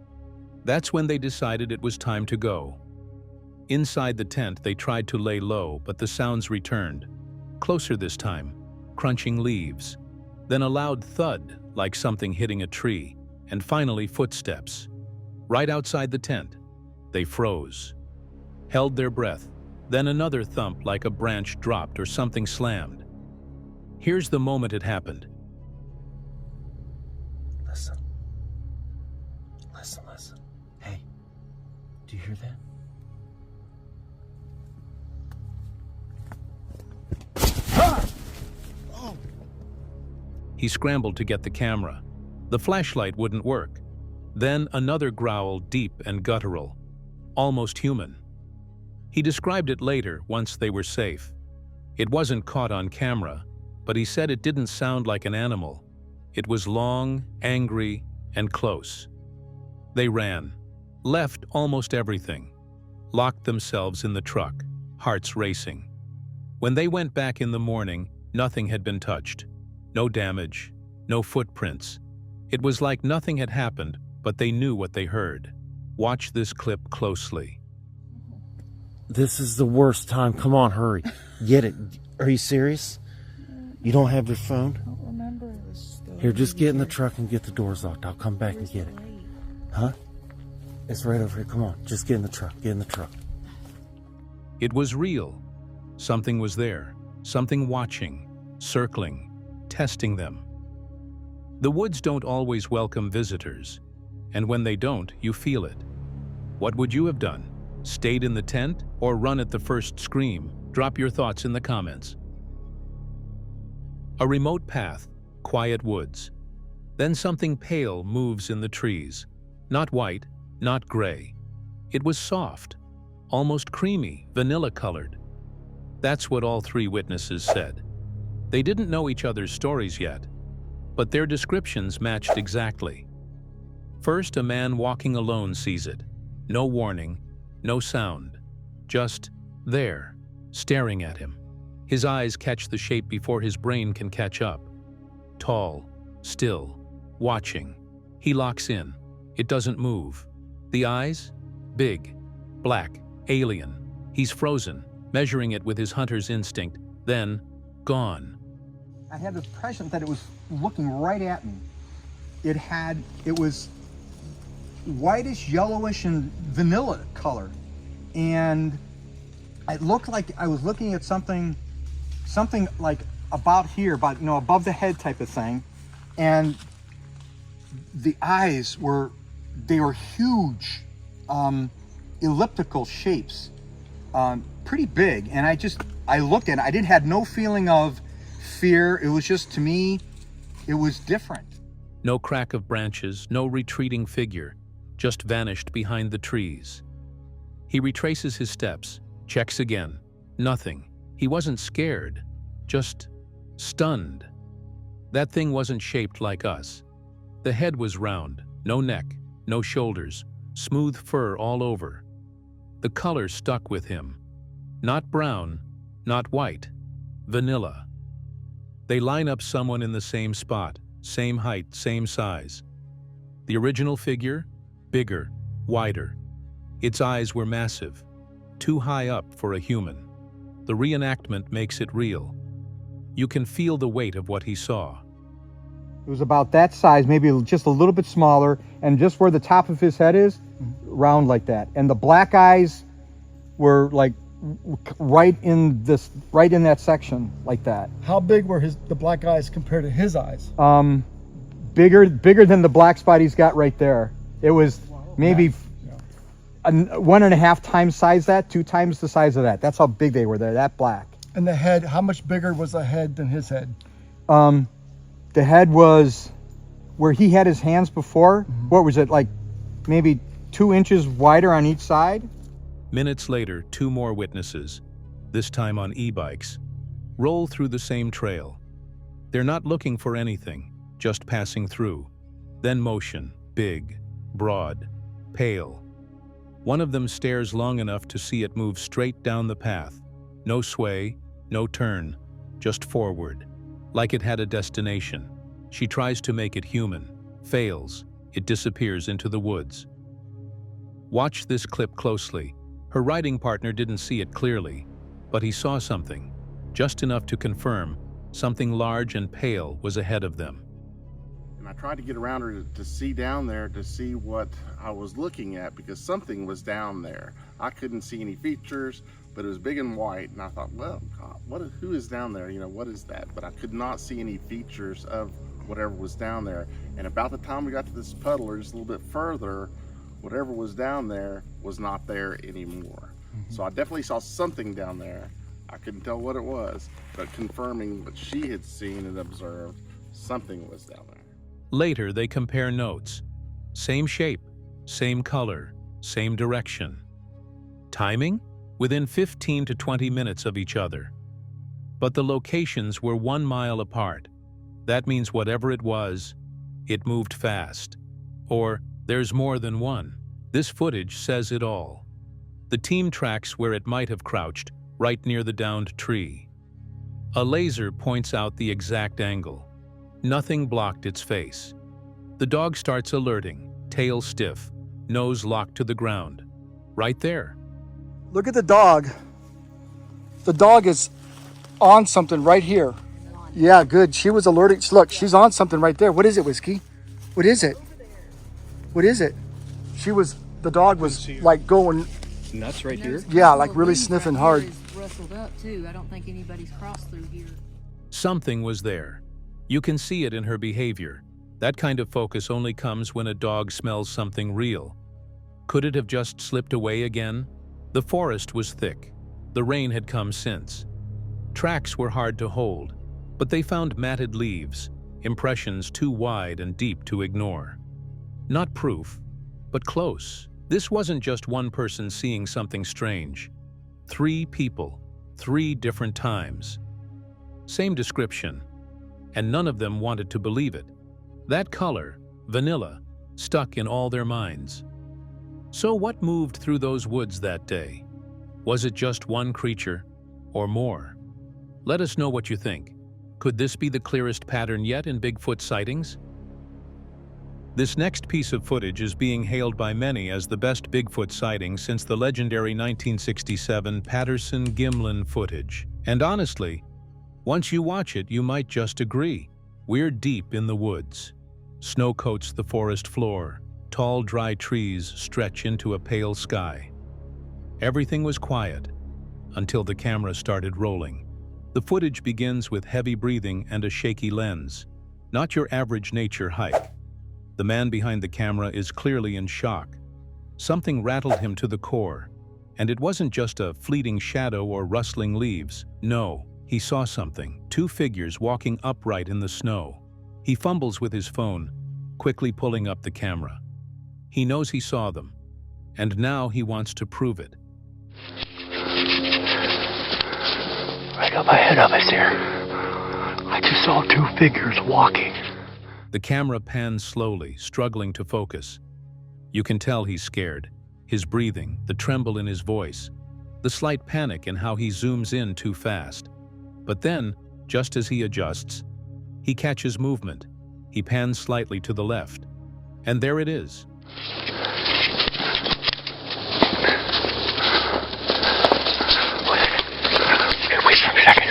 S6: That's when they decided it was time to go. Inside the tent, they tried to lay low, but the sounds returned. Closer this time, crunching leaves. Then a loud thud, like something hitting a tree. And finally, footsteps. Right outside the tent. They froze. Held their breath. Then another thump, like a branch dropped or something slammed. Here's the moment it happened.
S2: Listen. Listen. Hey, do you hear that?
S6: He scrambled to get the camera. The flashlight wouldn't work. Then another growl, deep and guttural, almost human. He described it later, once they were safe. It wasn't caught on camera, but he said it didn't sound like an animal. It was long, angry, and close. They ran, left almost everything, locked themselves in the truck, hearts racing. When they went back in the morning, nothing had been touched. No damage, no footprints. It was like nothing had happened, but they knew what they heard. Watch this clip closely.
S2: This is the worst time. Come on, hurry. Get it. Are you serious? You don't have your phone?
S7: I don't remember. It was
S2: Here, just get in the truck and get the doors locked. I'll come back and get it. Huh? It's right over here. Come on. Just get in the truck. Get in the truck.
S6: It was real. Something was there. Something watching, circling, testing them. The woods don't always welcome visitors. And when they don't, you feel it. What would you have done? Stayed in the tent or run at the first scream? Drop your thoughts in the comments. A remote path, quiet woods. Then something pale moves in the trees. Not white, not gray. It was soft, almost creamy, vanilla-colored. That's what all 3 witnesses said. They didn't know each other's stories yet, but their descriptions matched exactly. First, a man walking alone sees it. No warning, no sound. Just there, staring at him. His eyes catch the shape before his brain can catch up. Tall, still, watching. He locks in. It doesn't move. The eyes? Big, black, alien. He's frozen, measuring it with his hunter's instinct, then gone.
S8: I had the impression that it was looking right at me. It was whitish, yellowish, and vanilla color. And it looked like I was looking at something like about here, above the head type of thing. And the eyes were huge, elliptical shapes, pretty big. And I looked at it, I had no feeling of fear. It was just, to me, it was different.
S6: No crack of branches, no retreating figure, just vanished behind the trees. He retraces his steps, checks again. Nothing. He wasn't scared, just stunned. That thing wasn't shaped like us. The head was round, no neck, no shoulders, smooth fur all over. The color stuck with him. Not brown, not white, vanilla. They line up someone in the same spot, same height, same size. The original figure, bigger, wider. Its eyes were massive, too high up for a human. The reenactment makes it real. You can feel the weight of what he saw.
S8: It was about that size, maybe just a little bit smaller, and just where the top of his head is, round like that. And the black eyes were like right in that section, like that.
S9: How big were the black eyes compared to his eyes?
S8: Bigger than the black spot he's got right there. It was maybe 1.5 times size that, 2 times the size of that. That's how big they were. They're that black.
S9: And the head, how much bigger was the head than his head?
S8: The head was where he had his hands before. What was it, like maybe 2 inches wider on each side?
S6: Minutes later, 2 more witnesses, this time on e-bikes, roll through the same trail. They're not looking for anything, just passing through. Then motion, big, broad, pale. One of them stares long enough to see it move straight down the path. No sway, no turn, just forward, like it had a destination. She tries to make it human, fails, it disappears into the woods. Watch this clip closely. Her riding partner didn't see it clearly, but he saw something, just enough to confirm something large and pale was ahead of them.
S2: And I tried to get around her to see down there to see what I was looking at, because something was down there. I couldn't see any features, but it was big and white, and I thought, well, God, who is down there? What is that? But I could not see any features of whatever was down there. And about the time we got to this puddle, or just a little bit further, whatever was down there was not there anymore. So I definitely saw something down there. I couldn't tell what it was, but confirming what she had seen and observed, something was down there.
S6: Later, they compare notes. Same shape, same color, same direction. Timing? Within 15 to 20 minutes of each other. But the locations were 1 mile apart. That means whatever it was, it moved fast. Or there's more than one. This footage says it all. The team tracks where it might have crouched, right near the downed tree. A laser points out the exact angle. Nothing blocked its face. The dog starts alerting, tail stiff, nose locked to the ground. Right there.
S9: Look at the dog. The dog is on something right here. Yeah, good. She was alerting. Look, she's on something right there. What is it, Whiskey? What is it? What is it? The dog was like going
S23: nuts right here?
S9: Yeah, like really sniffing hard.
S24: Rustled up too. I don't think anybody's crossed through here.
S6: Something was there. You can see it in her behavior. That kind of focus only comes when a dog smells something real. Could it have just slipped away again? The forest was thick. The rain had come since. Tracks were hard to hold, but they found matted leaves, impressions too wide and deep to ignore. Not proof, but close. This wasn't just one person seeing something strange. 3 people, 3 different times. Same description, and none of them wanted to believe it. That color, vanilla, stuck in all their minds. So what moved through those woods that day? Was it just one creature, or more? Let us know what you think. Could this be the clearest pattern yet in Bigfoot sightings? This next piece of footage is being hailed by many as the best Bigfoot sighting since the legendary 1967 Patterson-Gimlin footage. And honestly, once you watch it, you might just agree. We're deep in the woods. Snow coats the forest floor. Tall, dry trees stretch into a pale sky. Everything was quiet until the camera started rolling. The footage begins with heavy breathing and a shaky lens. Not your average nature hike. The man behind the camera is clearly in shock. Something rattled him to the core, and it wasn't just a fleeting shadow or rustling leaves. No, he saw something. 2 figures walking upright in the snow. He fumbles with his phone, quickly pulling up the camera. He knows he saw them, and now he wants to prove it.
S10: Right up ahead of us here. I just saw 2 figures walking.
S6: The camera pans slowly, struggling to focus. You can tell he's scared. His breathing, the tremble in his voice, the slight panic in how he zooms in too fast. But then, just as he adjusts, he catches movement. He pans slightly to the left. And there it is.
S10: Wait for a second.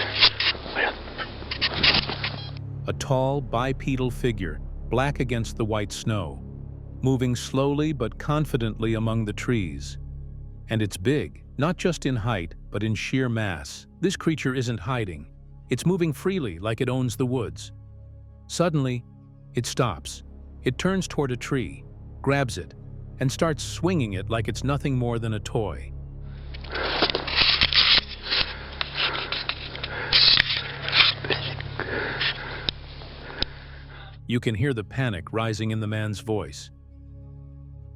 S6: A tall, bipedal figure, black against the white snow, moving slowly but confidently among the trees. And it's big, not just in height, but in sheer mass. This creature isn't hiding. It's moving freely like it owns the woods. Suddenly, it stops. It turns toward a tree, grabs it, and starts swinging it like it's nothing more than a toy. You can hear the panic rising in the man's voice.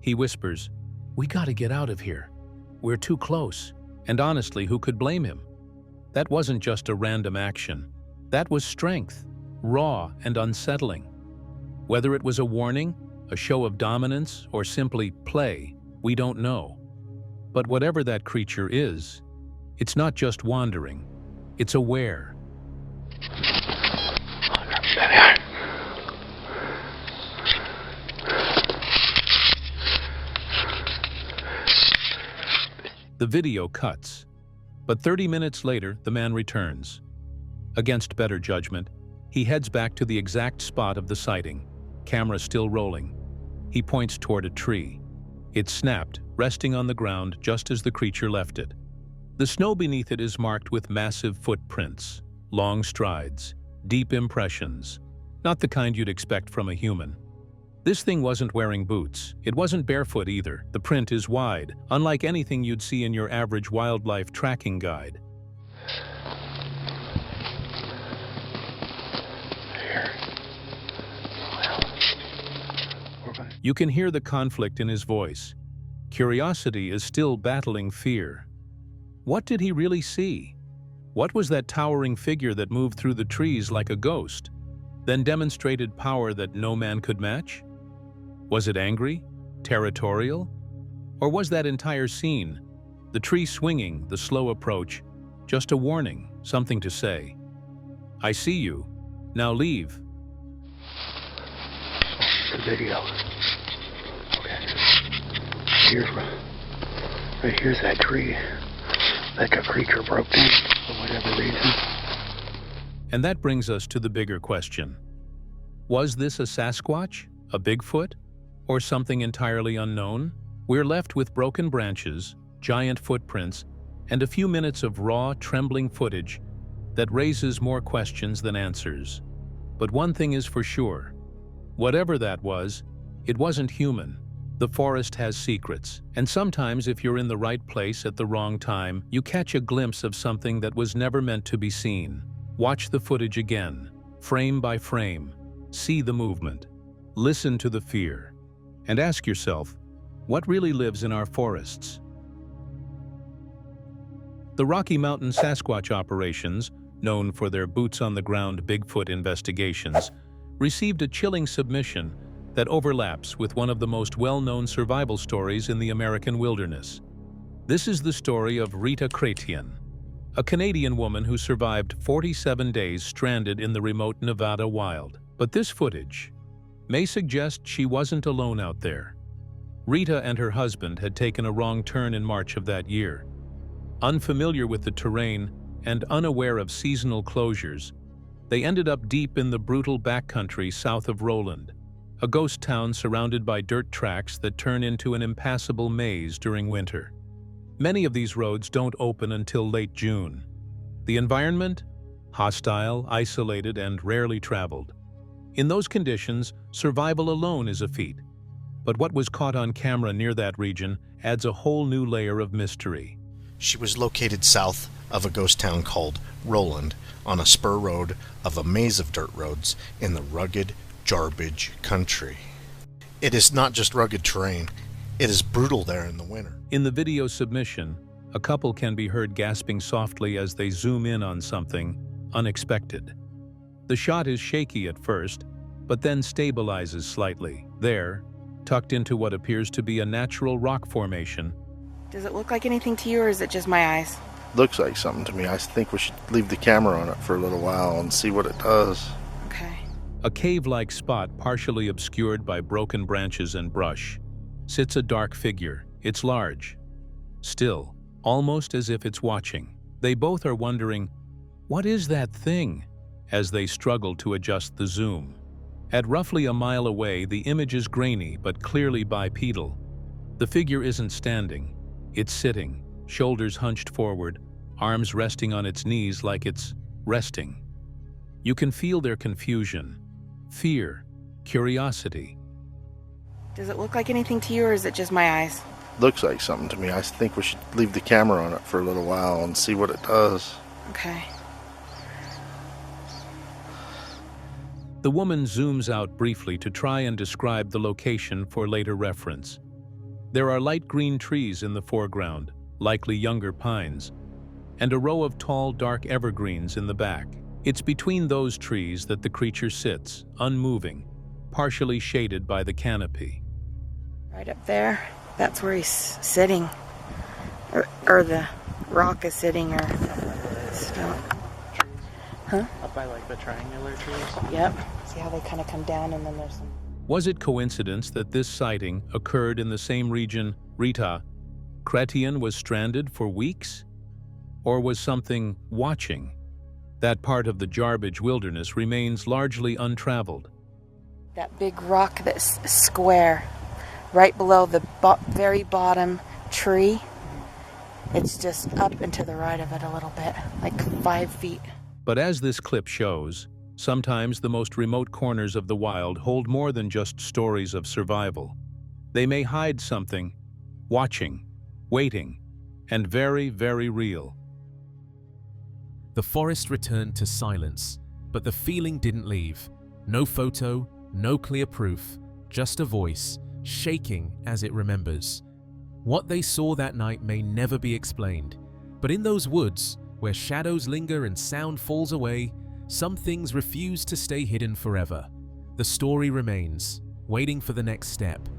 S6: He whispers, "We gotta get out of here. We're too close." And honestly, who could blame him? That wasn't just a random action. That was strength, raw and unsettling. Whether it was a warning, a show of dominance, or simply play, we don't know. But whatever that creature is, it's not just wandering, it's aware. The video cuts, but 30 minutes later, the man returns. Against better judgment, he heads back to the exact spot of the sighting, camera still rolling. He points toward a tree. It snapped, resting on the ground just as the creature left it. The snow beneath it is marked with massive footprints, long strides, deep impressions, not the kind you'd expect from a human. This thing wasn't wearing boots. It wasn't barefoot either. The print is wide, unlike anything you'd see in your average wildlife tracking guide. You can hear the conflict in his voice. Curiosity is still battling fear. What did he really see? What was that towering figure that moved through the trees like a ghost, then demonstrated power that no man could match? Was it angry? Territorial? Or was that entire scene, the tree swinging, the slow approach, just a warning, something to say? "I see you. Now leave."
S10: The video. Okay. Right here's that tree. Like a creature broke in for whatever reason.
S6: And that brings us to the bigger question. Was this a Sasquatch? A Bigfoot? Or something entirely unknown? We're left with broken branches, giant footprints, and a few minutes of raw, trembling footage that raises more questions than answers. But one thing is for sure. Whatever that was, it wasn't human. The forest has secrets, and sometimes if you're in the right place at the wrong time, you catch a glimpse of something that was never meant to be seen. Watch the footage again, frame by frame. See the movement. Listen to the fear. And ask yourself, what really lives in our forests? The Rocky Mountain Sasquatch operations, known for their boots-on-the-ground Bigfoot investigations, received a chilling submission that overlaps with one of the most well-known survival stories in the American wilderness. This is the story of Rita Chrétien, a Canadian woman who survived 47 days stranded in the remote Nevada wild. But this footage, may suggest she wasn't alone out there. Rita and her husband had taken a wrong turn in March of that year. Unfamiliar with the terrain and unaware of seasonal closures, they ended up deep in the brutal backcountry south of Roland, a ghost town surrounded by dirt tracks that turn into an impassable maze during winter. Many of these roads don't open until late June. The environment? Hostile, isolated, and rarely traveled. In those conditions, survival alone is a feat. But what was caught on camera near that region adds a whole new layer of mystery.
S2: She was located south of a ghost town called Roland, on a spur road of a maze of dirt roads in the rugged Jarbidge country. It is not just rugged terrain, it is brutal there in the winter.
S6: In the video submission, a couple can be heard gasping softly as they zoom in on something unexpected. The shot is shaky at first, but then stabilizes slightly. There, tucked into what appears to be a natural rock formation.
S11: Does it look like anything to you, or is it just my eyes?
S2: Looks like something to me. I think we should leave the camera on it for a little while and see what it does.
S11: Okay.
S6: A cave-like spot partially obscured by broken branches and brush sits a dark figure. It's large, still, almost as if it's watching. They both are wondering, what is that thing? As they struggle to adjust the zoom. At roughly a mile away, the image is grainy but clearly bipedal. The figure isn't standing. It's sitting, shoulders hunched forward, arms resting on its knees like it's resting. You can feel their confusion, fear, curiosity.
S11: Does it look like anything to you, or is it just my eyes?
S2: Looks like something to me. I think we should leave the camera on it for a little while and see what it does.
S11: Okay.
S6: The woman zooms out briefly to try and describe the location for later reference. There are light green trees in the foreground, likely younger pines, and a row of tall, dark evergreens in the back. It's between those trees that the creature sits, unmoving, partially shaded by the canopy.
S11: Right up there, that's where he's sitting. Or the rock is sitting, or stone. Huh?
S16: Up by like the triangular trees?
S11: Yep. See how they kind of come down, and then there's some...
S6: Was it coincidence that this sighting occurred in the same region Rita Chrétien was stranded for weeks? Or was something watching? That part of the Jarbidge wilderness remains largely untraveled.
S11: That big rock that's square, right below the very bottom tree, it's just up and to the right of it a little bit, like 5 feet.
S6: But as this clip shows, sometimes the most remote corners of the wild hold more than just stories of survival. They may hide something, watching, waiting, and very, very real.
S3: The forest returned to silence, but the feeling didn't leave. No photo, no clear proof, just a voice, shaking as it remembers. What they saw that night may never be explained, but in those woods, where shadows linger and sound falls away, some things refuse to stay hidden forever. The story remains, waiting for the next step.